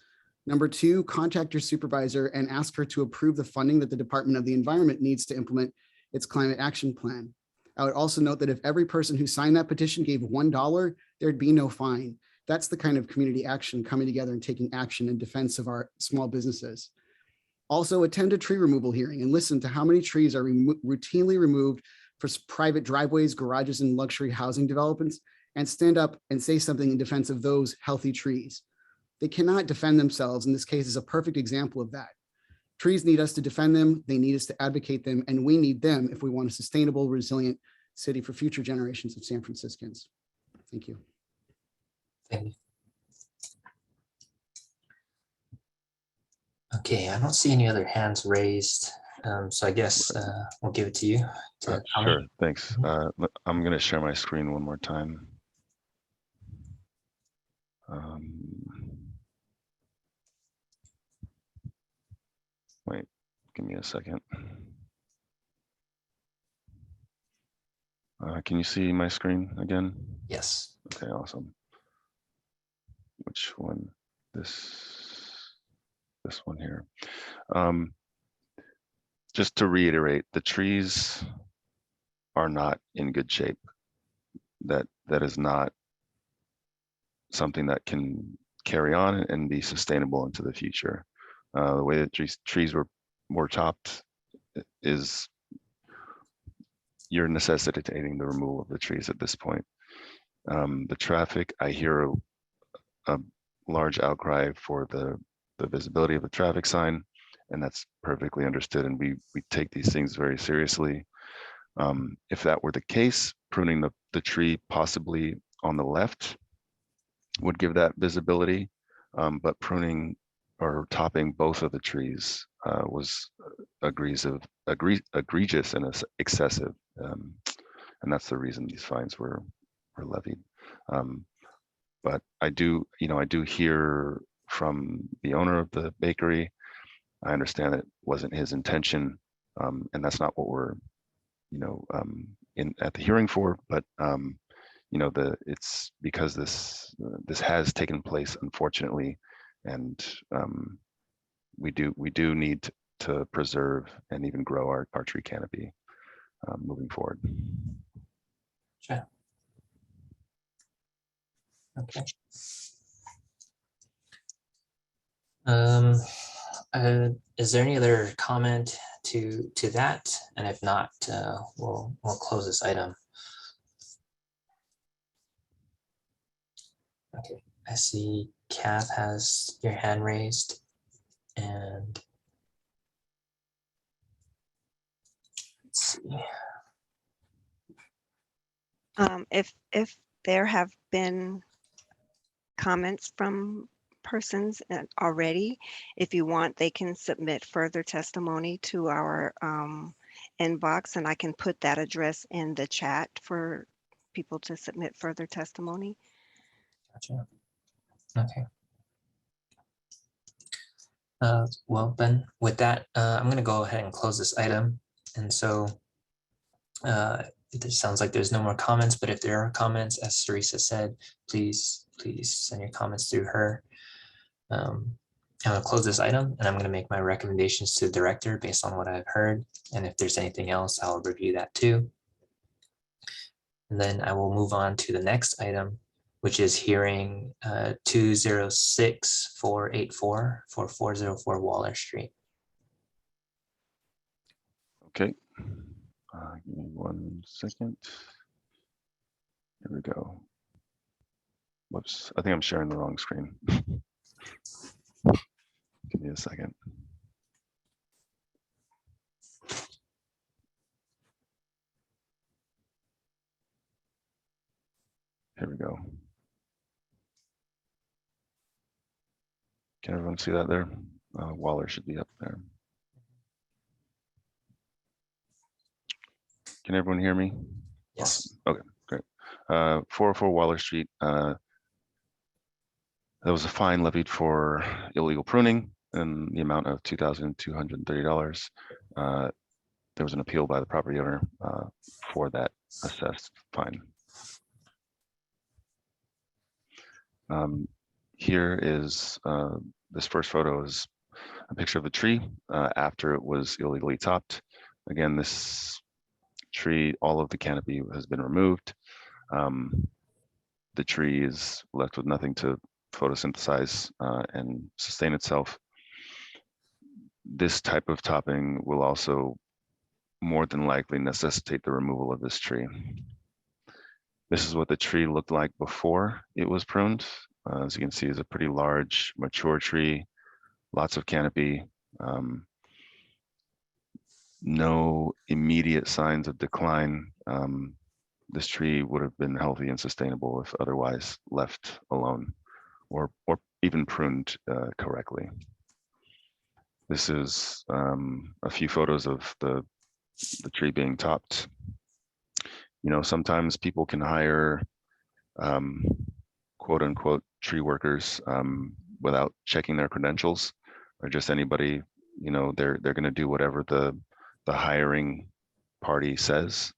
Speaker 9: Number two, contact your supervisor and ask her to approve the funding that the Department of the Environment needs to implement its climate action plan. I would also note that if every person who signed that petition gave $1, there'd be no fine. That's the kind of community action coming together and taking action in defense of our small businesses. Also, attend a tree removal hearing and listen to how many trees are routinely removed for private driveways, garages, and luxury housing developments, and stand up and say something in defense of those healthy trees. They cannot defend themselves, and this case is a perfect example of that. Trees need us to defend them, they need us to advocate them, and we need them if we want a sustainable, resilient city for future generations of San Franciscans. Thank you.
Speaker 1: Thank you. Okay, I don't see any other hands raised. So I guess we'll give it to you to comment.
Speaker 2: Sure, thanks. I'm going to share my screen one more time. Wait, give me a second. Can you see my screen again?
Speaker 1: Yes.
Speaker 2: Okay, awesome. Which one? This one here. Just to reiterate, the trees are not in good shape. That is not something that can carry on and be sustainable into the future. The way that trees were chopped is you're necessitating the removal of the trees at this point. The traffic, I hear a large outcry for the visibility of the traffic sign, and that's perfectly understood, and we take these things very seriously. If that were the case, pruning the tree possibly on the left would give that visibility, but pruning or topping both of the trees was egregious and excessive, and that's the reason these fines were levied. But I do hear from the owner of the bakery. I understand that it wasn't his intention, and that's not what we're at the hearing for. But it's because this has taken place, unfortunately, and we do need to preserve and even grow our tree canopy moving forward.
Speaker 1: Sure. Okay. Is there any other comment to that? And if not, we'll close this item. Okay, I see Kath has your hand raised, and let's see.
Speaker 3: If there have been comments from persons already, if you want, they can submit further testimony to our inbox, and I can put that address in the chat for people to submit further testimony.
Speaker 1: Gotcha. Okay. Well, then with that, I'm going to go ahead and close this item. And so it sounds like there's no more comments, but if there are comments, as Teresa said, please send your comments through her. I'm going to close this item, and I'm going to make my recommendations to the director based on what I've heard. And if there's anything else, I'll review that too. And then I will move on to the next item, which is hearing 206-484 for 404 Waller Street.
Speaker 2: Okay. Give me 1 second. Here we go. Whoops, I think I'm sharing the wrong screen. Give me a second. Here we go. Can everyone see that there? Waller should be up there. Can everyone hear me?
Speaker 1: Yes.
Speaker 2: Okay, great. 404 Waller Street. There was a fine levied for illegal pruning in the amount of $2,230. There was an appeal by the property owner for that assessed fine. Here is this first photo is a picture of the tree after it was illegally topped. Again, this tree, all of the canopy has been removed. The tree is left with nothing to photosynthesize and sustain itself. This type of topping will also more than likely necessitate the removal of this tree. This is what the tree looked like before it was pruned. As you can see, it's a pretty large, mature tree, lots of canopy, no immediate signs of decline. this tree would have been healthy and sustainable if otherwise left alone or even pruned correctly. This is a few photos of the tree being topped. You know, sometimes people can hire quote unquote tree workers without checking their credentials, or just anybody, you know, they're going to do whatever the hiring party says.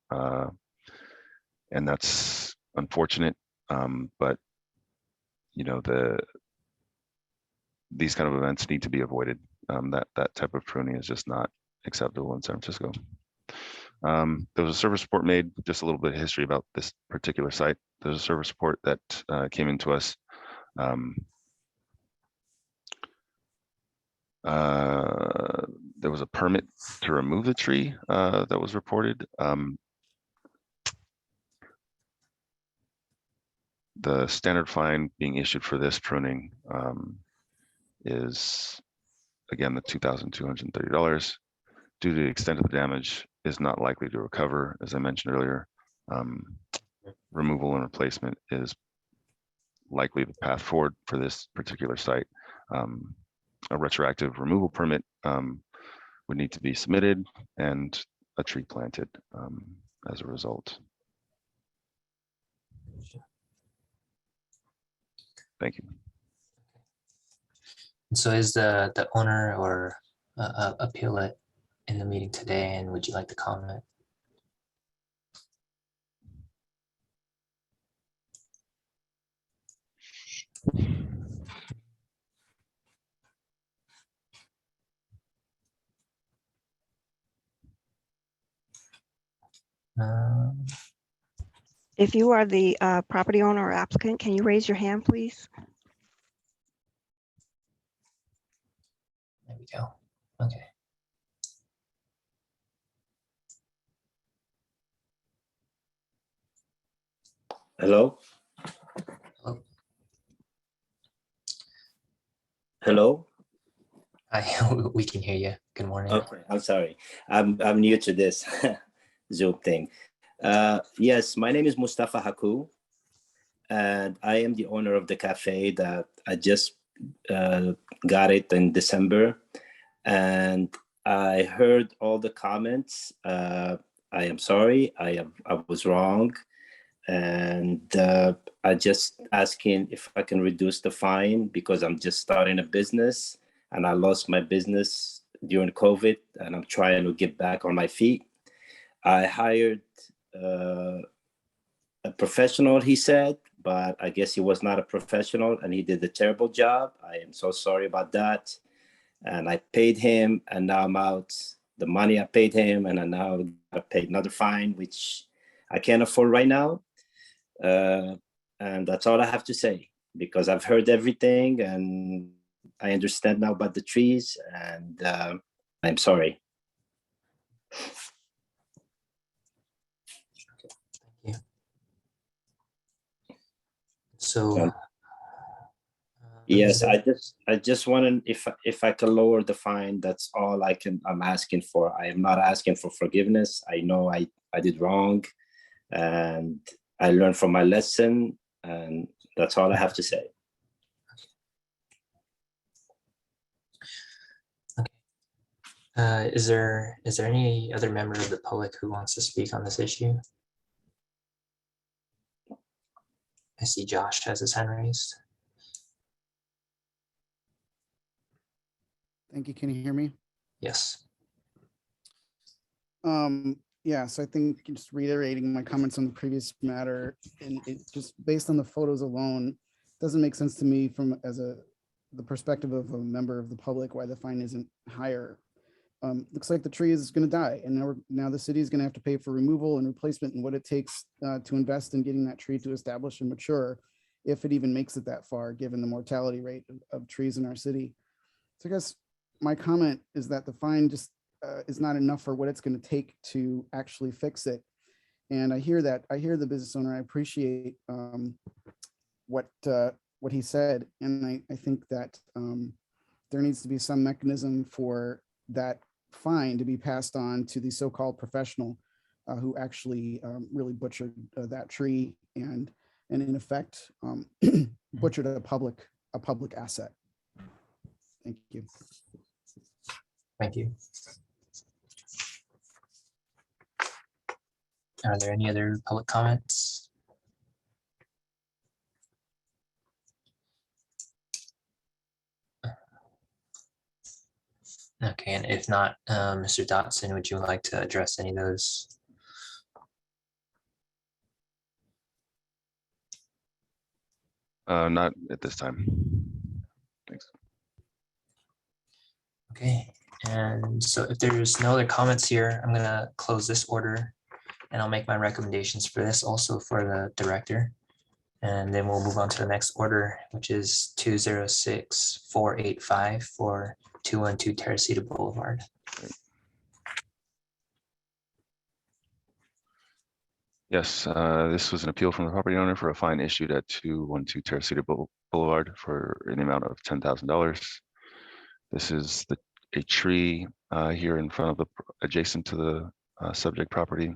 Speaker 2: And that's unfortunate. But you know, these kind of events need to be avoided. That type of pruning is just not acceptable in San Francisco. There was a service report made, just a little bit of history about this particular site. There's a service report that came into us. There was a permit to remove the tree that was reported. The standard fine being issued for this pruning is, again, the $2,230. Due to the extent of the damage, is not likely to recover. As I mentioned earlier, removal and replacement is likely the path forward for this particular site. A retroactive removal permit would need to be submitted and a tree planted as a result. Thank you.
Speaker 1: So is the owner or appellate in the meeting today, and would you like to comment?
Speaker 3: If you are the property owner or applicant, can you raise your hand, please?
Speaker 1: There we go. Okay.
Speaker 10: Hello?
Speaker 1: Hello.
Speaker 10: Hello?
Speaker 1: Hi, we can hear you. Good morning.
Speaker 10: Okay, I'm sorry. I'm new to this Zoom thing. Yes, my name is Mustafa Haku, and I am the owner of the cafe that I just got it in December. And I heard all the comments. I am sorry, I was wrong. And I just asking if I can reduce the fine because I'm just starting a business and I lost my business during COVID and I'm trying to get back on my feet. I hired a professional, he said, but I guess he was not a professional and he did a terrible job. I am so sorry about that. And I paid him and now I'm out the money I paid him and I now I paid another fine, which I can't afford right now. And that's all I have to say because I've heard everything and I understand now about the trees and I'm sorry.
Speaker 1: Thank you. So
Speaker 10: yes, I just want to, if I can lower the fine, that's all I'm asking for. I am not asking for forgiveness. I know I did wrong and I learned from my lesson and that's all I have to say.
Speaker 1: Okay. Is there any other member of the public who wants to speak on this issue? I see Josh has his hand raised.
Speaker 9: Thank you. Can you hear me?
Speaker 1: Yes.
Speaker 9: Yeah, so I think just reiterating my comments on the previous matter, and it just based on the photos alone, doesn't make sense to me from the perspective of a member of the public why the fine isn't higher. Looks like the tree is going to die, and now the city is going to have to pay for removal and replacement and what it takes to invest in getting that tree to establish and mature, if it even makes it that far, given the mortality rate of trees in our city. So I guess my comment is that the fine just is not enough for what it's going to take to actually fix it. And I hear the business owner. I appreciate what he said, and I think that there needs to be some mechanism for that fine to be passed on to the so-called professional who actually really butchered that tree and in effect butchered a public asset. Thank you.
Speaker 1: Thank you. Are there any other public comments? Okay, and if not, Mr. Dotson, would you like to address any of those?
Speaker 2: Not at this time. Thanks.
Speaker 1: Okay, and so if there's no other comments here, I'm gonna close this order and I'll make my recommendations for this also for the director. And then we'll move on to the next order, which is 206485 for 212 Teresita Boulevard.
Speaker 2: Yes, this was an appeal from the property owner for a fine issued at 212 Teresita Boulevard for an amount of $10,000. This is a tree here in front of the adjacent to the subject property.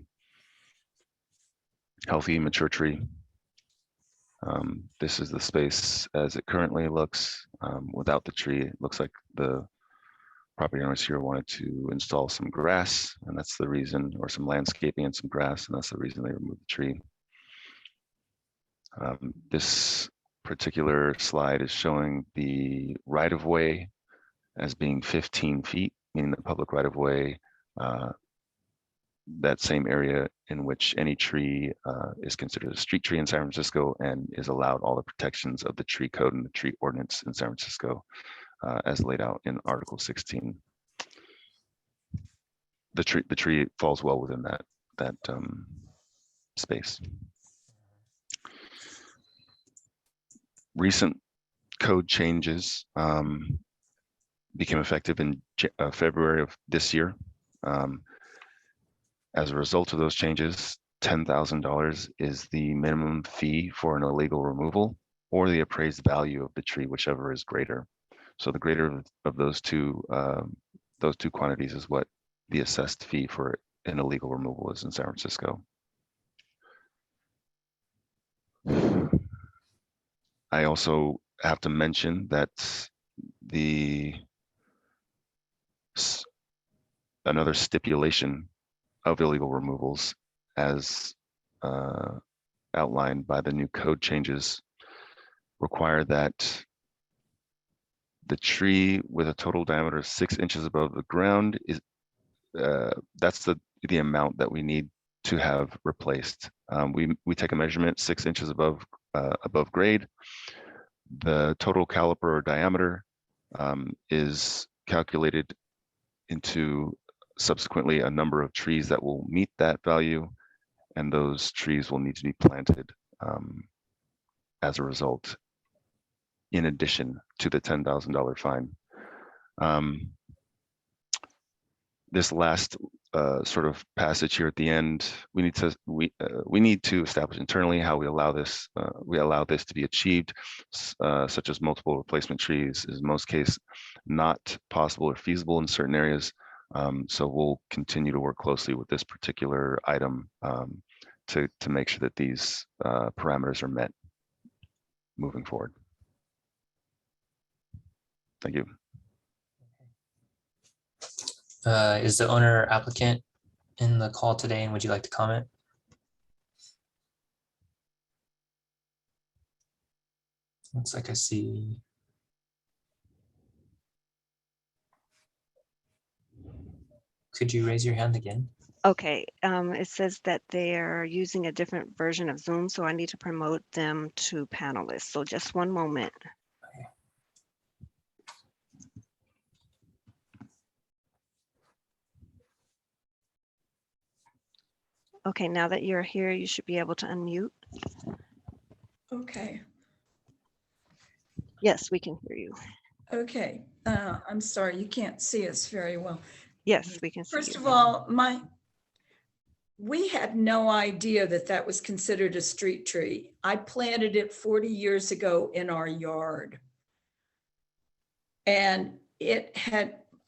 Speaker 2: Healthy, mature tree. This is the space as it currently looks. Without the tree, it looks like the property owners here wanted to install some grass, and that's the reason, or some landscaping and some grass, and that's the reason they removed the tree. This particular slide is showing the right-of-way as being 15 feet, meaning the public right-of-way, that same area in which any tree is considered a street tree in San Francisco and is allowed all the protections of the tree code and the tree ordinance in San Francisco as laid out in Article 16. The tree falls well within that space. Recent code changes became effective in February of this year. As a result of those changes, $10,000 is the minimum fee for an illegal removal or the appraised value of the tree, whichever is greater. So the greater of those two quantities is what the assessed fee for an illegal removal is in San Francisco. I also have to mention that another stipulation of illegal removals as outlined by the new code changes require that the tree with a total diameter of 6 inches above the ground is that's the amount that we need to have replaced. We take a measurement 6 inches above grade. The total caliper or diameter is calculated into subsequently a number of trees that will meet that value, and those trees will need to be planted as a result, in addition to the $10,000 fine. This last sort of passage here at the end, we need to establish internally how we allow this to be achieved, such as multiple replacement trees is in most cases not possible or feasible in certain areas. So we'll continue to work closely with this particular item to make sure that these parameters are met moving forward. Thank you.
Speaker 1: Is the owner applicant in the call today, and would you like to comment? Looks like I see. Could you raise your hand again?
Speaker 3: Okay, it says that they're using a different version of Zoom, so I need to promote them to panelists. So just one moment. Okay, now that you're here, you should be able to unmute.
Speaker 11: Okay.
Speaker 3: Yes, we can hear you.
Speaker 11: Okay. I'm sorry, you can't see us very well.
Speaker 3: Yes, we can see
Speaker 11: First
Speaker 3: you.
Speaker 11: of all, we had no idea that that was considered a street tree. I planted it 40 years ago in our yard. And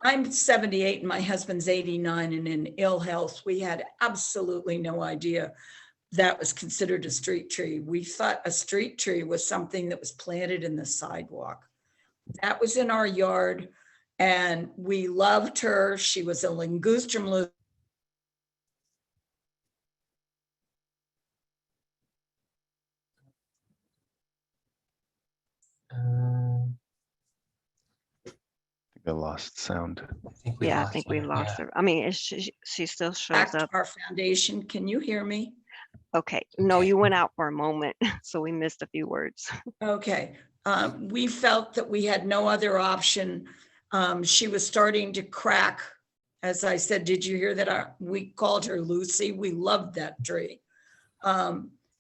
Speaker 11: I'm 78 and my husband's 89 and in ill health. We had absolutely no idea that was considered a street tree. We thought a street tree was something that was planted in the sidewalk. That was in our yard and we loved her. She was a Lingustrum lucidum.
Speaker 2: I lost sound.
Speaker 1: I think we
Speaker 3: Yeah, I
Speaker 1: lost
Speaker 3: think we
Speaker 1: her,
Speaker 3: lost
Speaker 1: yeah.
Speaker 3: her. I mean, she still shows
Speaker 11: Back to
Speaker 3: up.
Speaker 11: our foundation. Can you hear me?
Speaker 3: Okay, no,
Speaker 1: Okay.
Speaker 3: you went out for a moment, so we missed a few words.
Speaker 11: Okay, we felt that we had no other option. She was starting to crack. As I said, did you hear that? We called her Lucy. We loved that tree.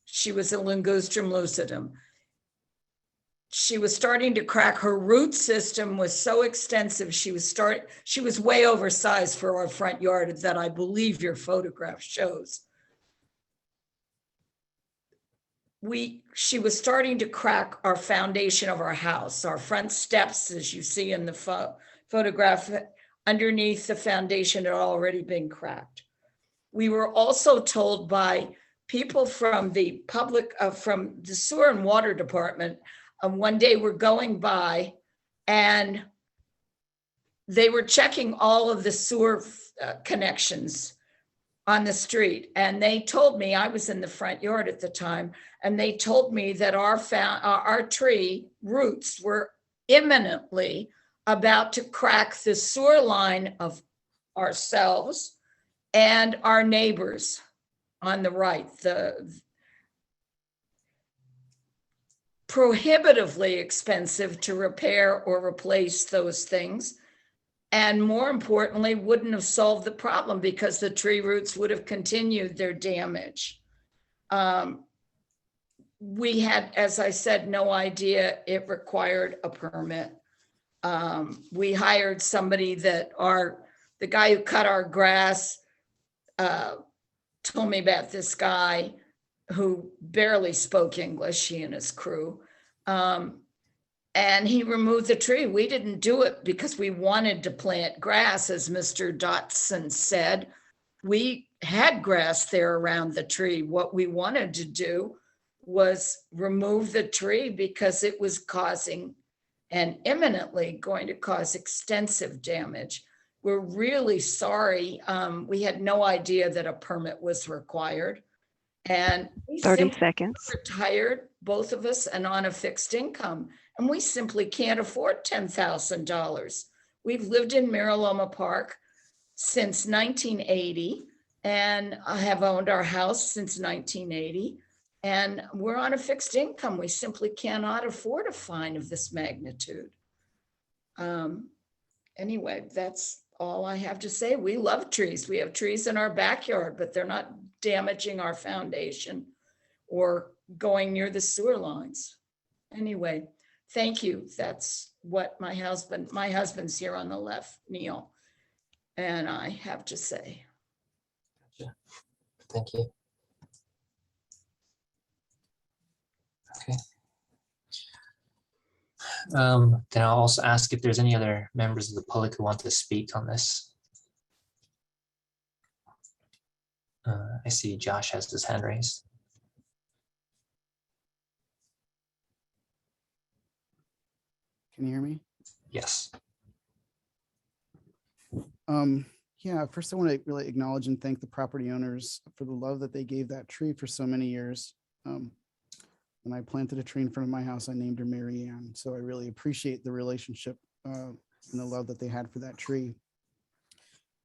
Speaker 11: She was a Lingustrum lucidum. She was starting to crack. Her root system was so extensive. She was way oversized for our front yard that I believe your photograph shows. She was starting to crack our foundation of our house, our front steps, as you see in the photograph, underneath the foundation had already been cracked. We were also told by people from the public, from the sewer and water department, one day we're going by and they were checking all of the sewer connections on the street. And they told me, I was in the front yard at the time, and they told me that our tree roots were imminently about to crack the sewer line of ourselves and our neighbors on the right. The prohibitively expensive to repair or replace those things. And more importantly, wouldn't have solved the problem because the tree roots would have continued their damage. We had, as I said, no idea it required a permit. We hired somebody that the guy who cut our grass told me about this guy who barely spoke English, he and his crew. And he removed the tree. We didn't do it because we wanted to plant grass, as Mr. Dotson said. We had grass there around the tree. What we wanted to do was remove the tree because it was causing and imminently going to cause extensive damage. We're really sorry. We had no idea that a permit was required. And we
Speaker 3: 30
Speaker 11: simply
Speaker 3: seconds.
Speaker 11: retired, both of us, and on a fixed income. And we simply can't afford $10,000. We've lived in Miraloma Park since 1980, and I have owned our house since 1980. And we're on a fixed income. We simply cannot afford a fine of this magnitude. Anyway, that's all I have to say. We love trees. We have trees in our backyard, but they're not damaging our foundation or going near the sewer lines. Anyway, thank you. That's what my husband's here on the left, Neil, and I have to say.
Speaker 1: Gotcha. Thank you. Okay. Then I'll also ask if there's any other members of the public who want to speak on this. I see Josh has his hand raised.
Speaker 9: Can you hear me?
Speaker 1: Yes.
Speaker 9: Yeah, first I want to really acknowledge and thank the property owners for the love that they gave that tree for so many years. When I planted a tree in front of my house, I named her Mary Ann. So I really appreciate the relationship and the love that they had for that tree.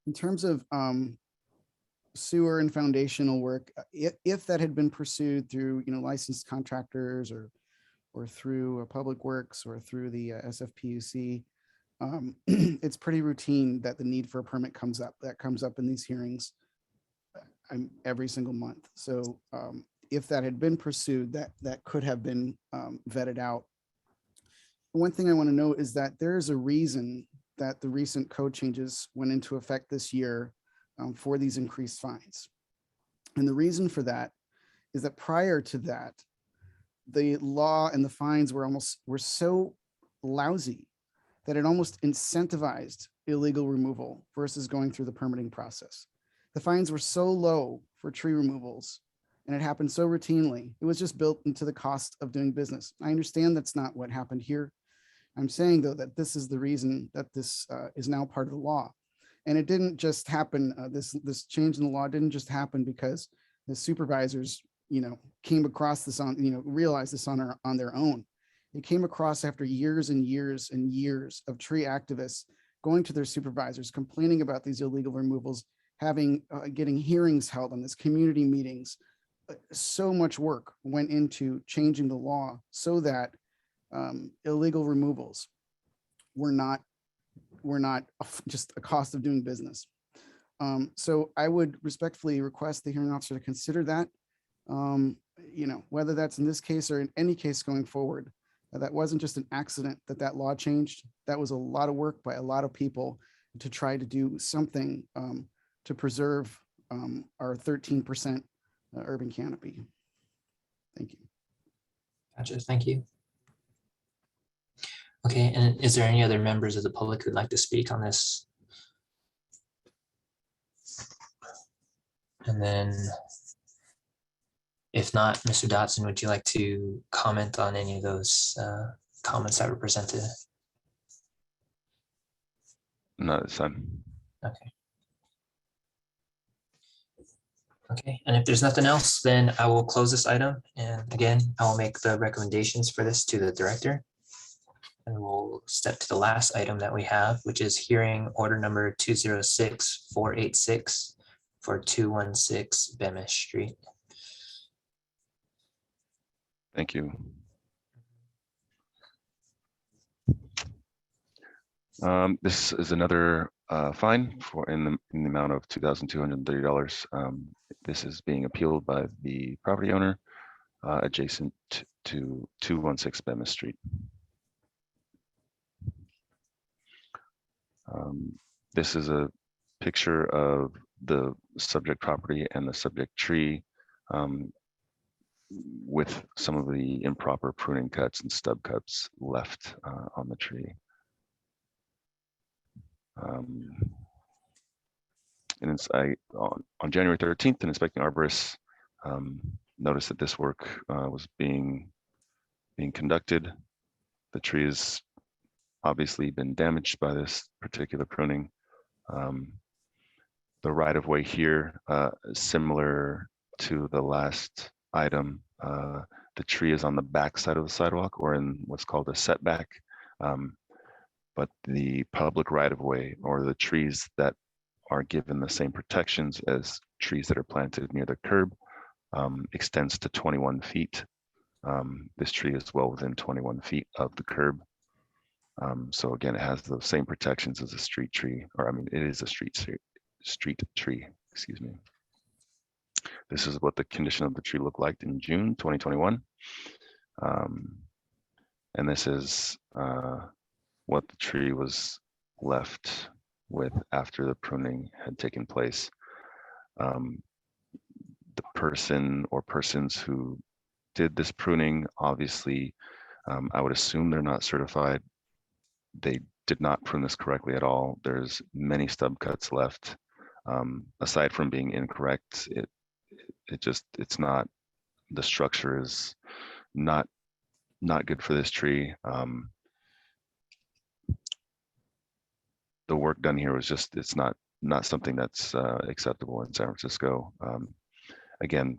Speaker 9: In terms of sewer and foundational work, if that had been pursued through, licensed contractors or through Public Works or through the SFPUC, it's pretty routine that the need for a permit comes up. That comes up in these hearings every single month. So if that had been pursued, that could have been vetted out. One thing I want to note is that there is a reason that the recent code changes went into effect this year for these increased fines. And the reason for that is that prior to that, the law and the fines were so lousy that it almost incentivized illegal removal versus going through the permitting process. The fines were so low for tree removals and it happened so routinely. It was just built into the cost of doing business. I understand that's not what happened here. I'm saying though that this is the reason that this is now part of the law. And it didn't just happen, this change in the law didn't just happen because the supervisors, came across this on, realized this on their own. It came across after years and years and years of tree activists going to their supervisors, complaining about these illegal removals, getting hearings held on this, community meetings. So much work went into changing the law so that illegal removals were not just a cost of doing business. So I would respectfully request the hearing officer to consider that, whether that's in this case or in any case going forward. That wasn't just an accident that law changed. That was a lot of work by a lot of people to try to do something to preserve our 13% urban canopy. Thank you.
Speaker 1: Gotcha, thank you. Okay, and is there any other members of the public who'd like to speak on this? And then if not, Mr. Dotson, would you like to comment on any of those comments that were presented?
Speaker 2: Not this time.
Speaker 1: Okay. Okay, and if there's nothing else, then I will close this item. And again, I will make the recommendations for this to the director. And we'll step to the last item that we have, which is hearing order number 206486 for 216 Bemis Street.
Speaker 2: Thank you. This is another fine in the amount of $2,230. This is being appealed by the property owner adjacent to 216 Bemis Street. This is a picture of the subject property and the subject tree with some of the improper pruning cuts and stub cuts left on the tree. And on January 13th, an inspecting arborist noticed that this work was being conducted. The tree has obviously been damaged by this particular pruning. The right-of-way here, similar to the last item, the tree is on the back side of the sidewalk or in what's called a setback. But the public right-of-way or the trees that are given the same protections as trees that are planted near the curb extends to 21 feet. This tree is well within 21 feet of the curb. So again, it has the same protections as a street tree, or I mean, it is a street tree, excuse me. This is what the condition of the tree looked like in June 2021. And this is what the tree was left with after the pruning had taken place. The person or persons who did this pruning, obviously, I would assume they're not certified. They did not prune this correctly at all. There's many stub cuts left. Aside from being incorrect, it's not, the structure is not good for this tree. The work done here was just, it's not something that's acceptable in San Francisco. Again,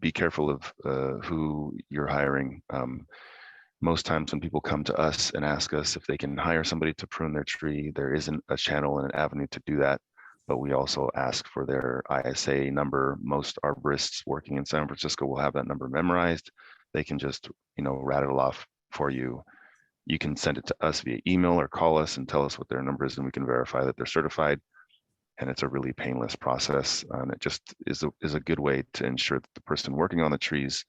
Speaker 2: be careful of who you're hiring. Most times when people come to us and ask us if they can hire somebody to prune their tree, there isn't a channel and an avenue to do that. But we also ask for their ISA number. Most arborists working in San Francisco will have that number memorized. They can just, rattle off for you. You can send it to us via email or call us and tell us what their number is, and we can verify that they're certified. And it's a really painless process. And it just is a good way to ensure that the person working on the trees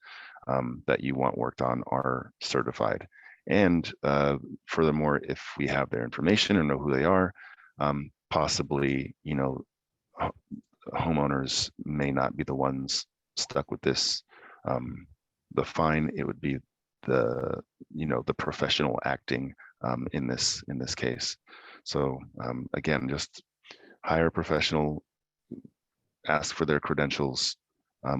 Speaker 2: that you want worked on are certified. And furthermore, if we have their information or know who they are, possibly, homeowners may not be the ones stuck with this. The fine, it would be the professional acting in this case. So again, just hire a professional, ask for their credentials.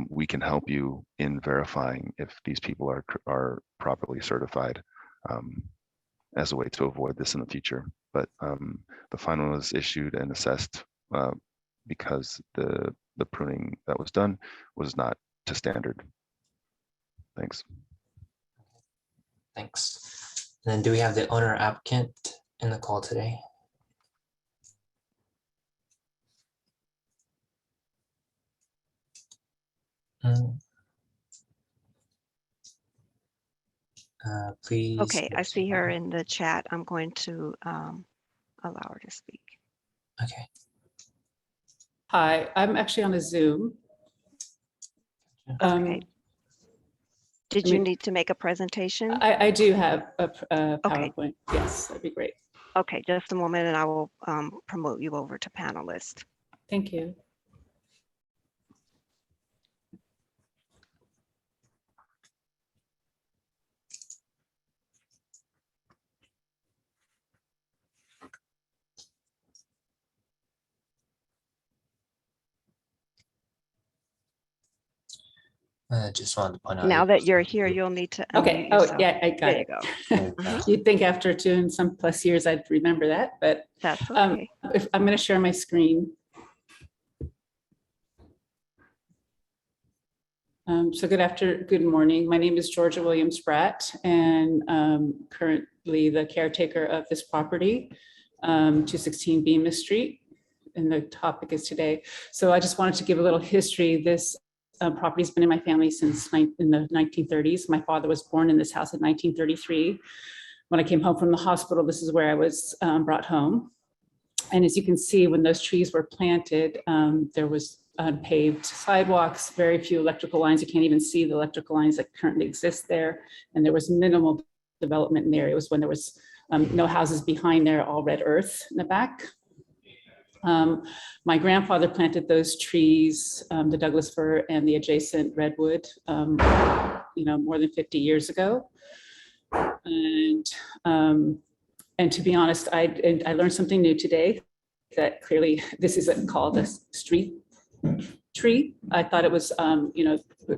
Speaker 2: We can help you in verifying if these people are properly certified as a way to avoid this in the future. But the fine was issued and assessed because the pruning that was done was not to standard. Thanks.
Speaker 1: Thanks. And then do we have the owner applicant in the call today? Please.
Speaker 3: Okay, I see her in the chat. I'm going to allow her to speak.
Speaker 1: Okay.
Speaker 12: Hi, I'm actually on a Zoom.
Speaker 3: Okay. Did you need to make a presentation?
Speaker 12: I do have a PowerPoint. Yes, that'd be great.
Speaker 3: Okay, just a moment and I will promote you over to panelist.
Speaker 12: Thank you.
Speaker 1: I just wanted to point out.
Speaker 3: Now that you're here, you'll need to.
Speaker 12: Okay.
Speaker 3: unmute
Speaker 12: Oh,
Speaker 3: yourself.
Speaker 12: yeah, I got
Speaker 3: There
Speaker 12: it.
Speaker 3: you go.
Speaker 12: You'd think after 2 and some plus years, I'd remember that, but
Speaker 3: That's okay.
Speaker 12: if I'm going to share my screen. So good morning. My name is Georgia Williams Bratt, and currently the caretaker of this property, 216 Bemis Street, and the topic is today. So I just wanted to give a little history. This property has been in my family since in the 1930s. My father was born in this house in 1933. When I came home from the hospital, this is where I was brought home. And as you can see, when those trees were planted, there was unpaved sidewalks, very few electrical lines. You can't even see the electrical lines that currently exist there. And there was minimal development in the area. It was when there was no houses behind there, all red earth in the back. My grandfather planted those trees, the Douglas fir and the adjacent redwood, more than 50 years ago. And to be honest, I learned something new today, that clearly this isn't called a street tree. I thought it was,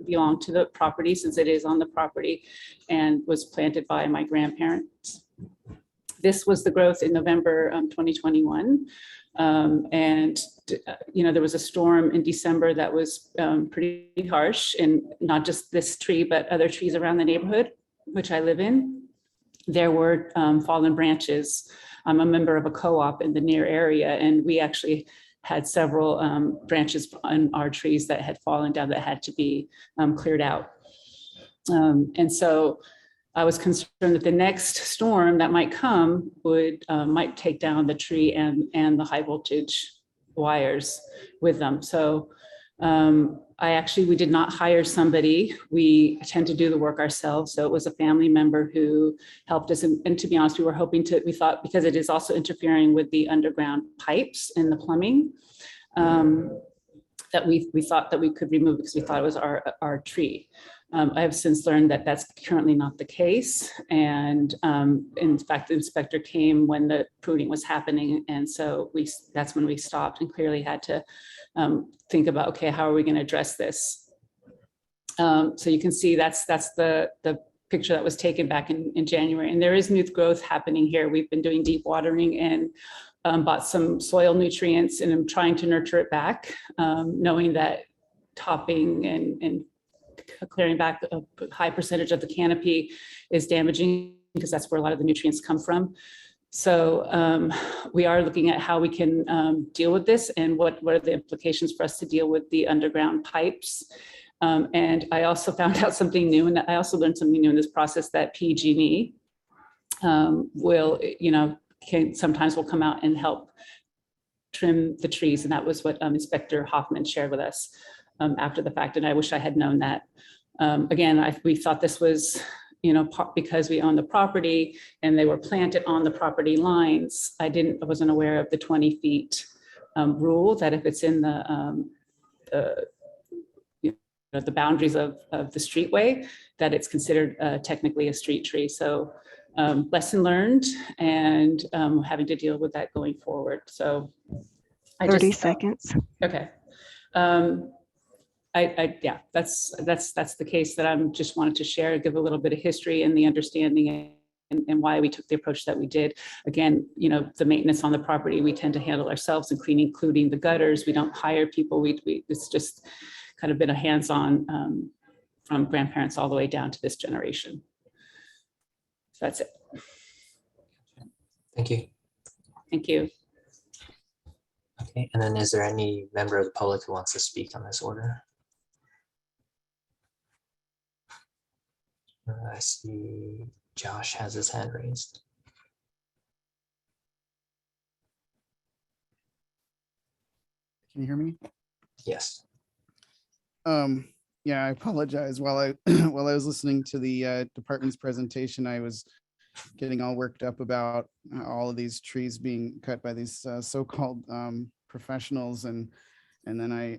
Speaker 12: belonged to the property, since it is on the property, and was planted by my grandparents. This was the growth in November 2021. There was a storm in December that was pretty harsh, and not just this tree, but other trees around the neighborhood, which I live in. There were fallen branches. I'm a member of a co-op in the near area, and we actually had several branches on our trees that had fallen down that had to be cleared out. And so I was concerned that the next storm that might come might take down the tree and the high voltage wires with them. So we did not hire somebody. We tend to do the work ourselves. So it was a family member who helped us. And to be honest, we thought, because it is also interfering with the underground pipes and the plumbing, that we thought that we could remove it because we thought it was our tree. I have since learned that that's currently not the case. And in fact, the inspector came when the pruning was happening. And so that's when we stopped and clearly had to think about, okay, how are we going to address this? So you can see that's the picture that was taken back in January. And there is new growth happening here. We've been doing deep watering and bought some soil nutrients, and I'm trying to nurture it back, knowing that topping and clearing back a high percentage of the canopy is damaging, because that's where a lot of the nutrients come from. So we are looking at how we can deal with this, and what are the implications for us to deal with the underground pipes. And I also found out something new, and I also learned something new in this process, that PG&E sometimes will come out and help trim the trees. And that was what Inspector Hoffman shared with us after the fact. And I wish I had known that. Again, we thought this was, because we own the property and they were planted on the property lines. I wasn't aware of the 20 feet rule, that if it's in the the boundaries of the streetway, that it's considered technically a street tree. So lesson learned, and having to deal with that going forward. So
Speaker 3: 30 seconds.
Speaker 12: Okay. Yeah, that's the case that I'm just wanted to share, give a little bit of history and the understanding and why we took the approach that we did. Again, you know, the maintenance on the property, we tend to handle ourselves, including the gutters. We don't hire people. It's just kind of been a hands-on from grandparents all the way down to this generation. So that's it.
Speaker 1: Thank you.
Speaker 12: Thank you.
Speaker 1: Okay, and then is there any member of the public who wants to speak on this order? I see Josh has his hand raised.
Speaker 9: Can you hear me?
Speaker 1: Yes.
Speaker 9: Yeah, I apologize. While I while I was listening to the department's presentation, I was getting all worked up about all of these trees being cut by these so-called professionals, and then I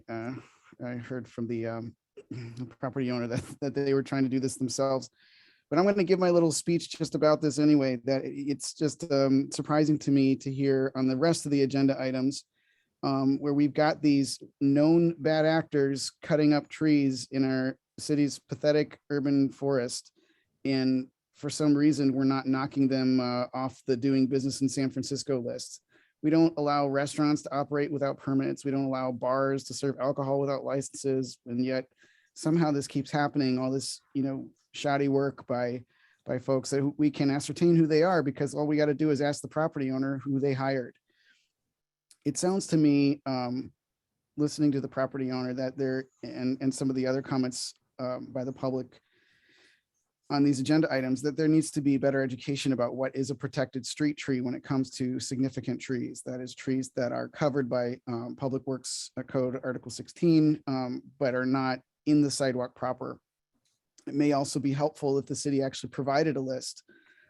Speaker 9: heard from the property owner that they were trying to do this themselves. But I'm going to give my little speech just about this anyway. That it's just surprising to me to hear on the rest of the agenda items where we've got these known bad actors cutting up trees in our city's pathetic urban forest, and for some reason we're not knocking them off the doing business in San Francisco list. We don't allow restaurants to operate without permits. We don't allow bars to serve alcohol without licenses, and yet somehow this keeps happening. All this, you know, shoddy work by folks that we can ascertain who they are because all we got to do is ask the property owner who they hired. It sounds to me, listening to the property owner, that there and some of the other comments by the public on these agenda items, that there needs to be better education about what is a protected street tree when it comes to significant trees. That is, trees that are covered by Public Works Code Article 16, but are not in the sidewalk proper. It may also be helpful if the city actually provided a list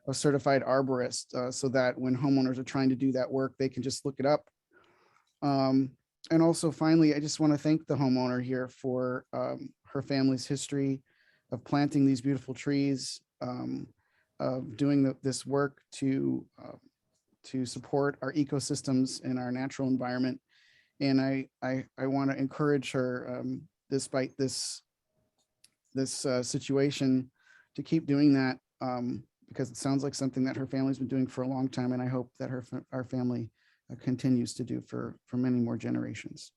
Speaker 9: of certified arborists so that when homeowners are trying to do that work, they can just look it up. And also, finally, I just want to thank the homeowner here for her family's history of planting these beautiful trees, of doing this work to support our ecosystems and our natural environment. And I want to encourage her, despite this situation, to keep doing that, because it sounds like something that her family's been doing for a long time, and I hope that our family continues to do for many more generations.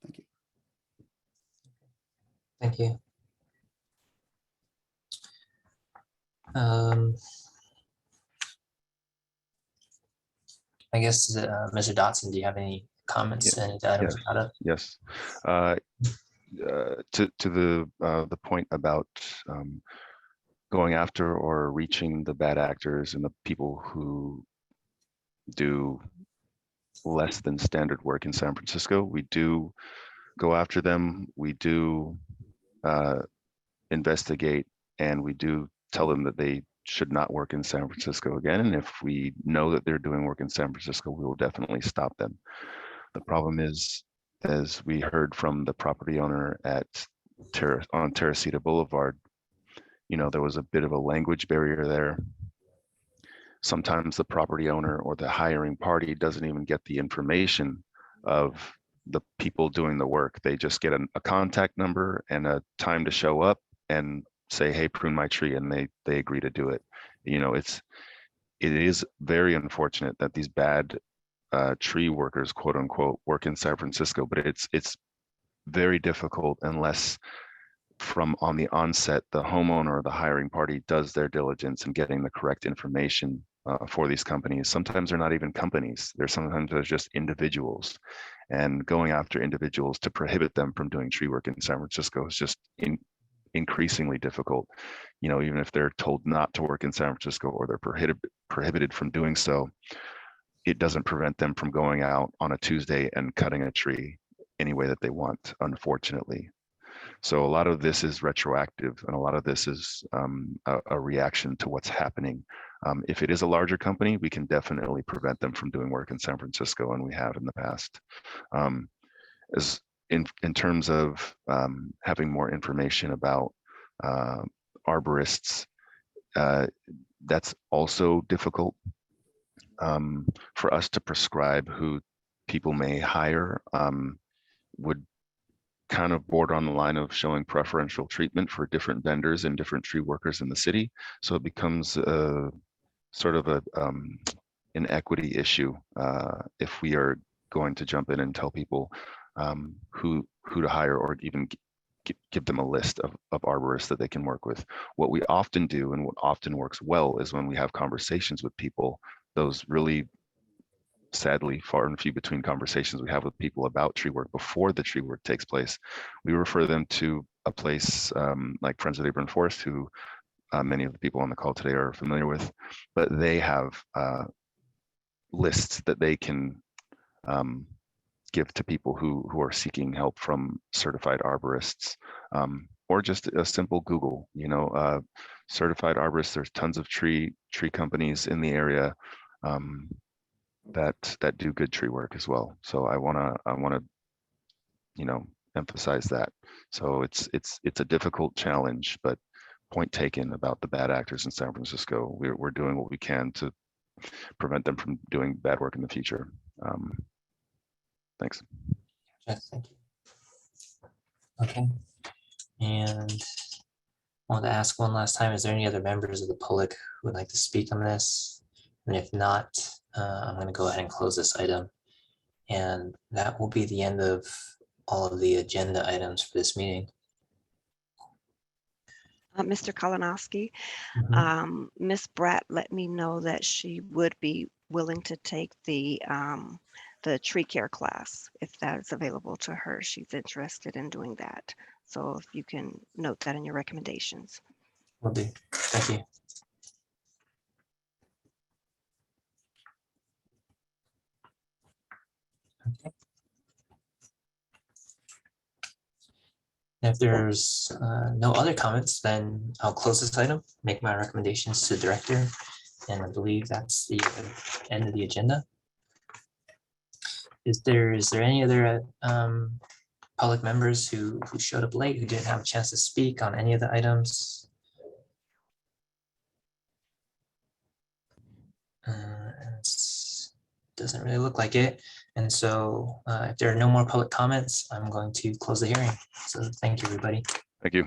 Speaker 9: Thank you.
Speaker 1: Thank you. I guess, Mr. Dotson, do you have any comments?
Speaker 2: Yeah.
Speaker 1: Any items
Speaker 2: Yes.
Speaker 1: brought up?
Speaker 2: Yes. To the point about going after or reaching the bad actors and the people who do less than standard work in San Francisco, we do go after them. We do investigate, and we do tell them that they should not work in San Francisco again. And if we know that they're doing work in San Francisco, we will definitely stop them. The problem is, as we heard from the property owner on Teresita Boulevard, you know, there was a bit of a language barrier there. Sometimes the property owner or the hiring party doesn't even get the information of the people doing the work. They just get a contact number and a time to show up and say, hey, prune my tree, and they agree to do it. You know, it is very unfortunate that these bad tree workers, quote unquote, work in San Francisco, but it's very difficult unless from on the onset, the homeowner or the hiring party does their diligence in getting the correct information for these companies. Sometimes they're not even companies. Sometimes there's just individuals, and going after individuals to prohibit them from doing tree work in San Francisco is just increasingly difficult. You know, even if they're told not to work in San Francisco or they're prohibited from doing so, it doesn't prevent them from going out on a Tuesday and cutting a tree any way that they want, unfortunately. So a lot of this is retroactive, and a lot of this is a reaction to what's happening. If it is a larger company, we can definitely prevent them from doing work in San Francisco, and we have in the past. in terms of having more information about arborists, that's also difficult for us to prescribe who people may hire. Would kind of border on the line of showing preferential treatment for different vendors and different tree workers in the city. So it becomes sort of an equity issue if we are going to jump in and tell people who to hire, or even give them a list of arborists that they can work with. What we often do, and what often works well, is when we have conversations with people, those really sadly far and few between conversations we have with people about tree work before the tree work takes place, we refer them to a place like Friends of the Urban Forest, who many of the people on the call today are familiar with, but they have lists that they can give to people who are seeking help from certified arborists, or just a simple Google, certified arborists. There's tons of tree companies in the area that do good tree work as well. So I wanna emphasize that. So it's a difficult challenge, but point taken about the bad actors in San Francisco. We're doing what we can to prevent them from doing bad work in the future. Thanks.
Speaker 1: Yes, thank you. Okay, and I want to ask one last time, is there any other members of the public who would like to speak on this? And if not, I'm going to go ahead and close this item. And that will be the end of all of the agenda items for this meeting.
Speaker 3: Mr. Kalinowski, Ms. Bratt let me know that she would be willing to take the tree care class if that is available to her. She's interested in doing that. So if you can note that in your recommendations.
Speaker 1: Will do. Thank you. Okay. If there's no other comments, then I'll close this item, make my recommendations to the director, and I believe that's the end of the agenda. Is there any other public members who showed up late, who didn't have a chance to speak on any of the items? Doesn't really look like it. And so if there are no more public comments, I'm going to close the hearing. So thank you, everybody.
Speaker 2: Thank you.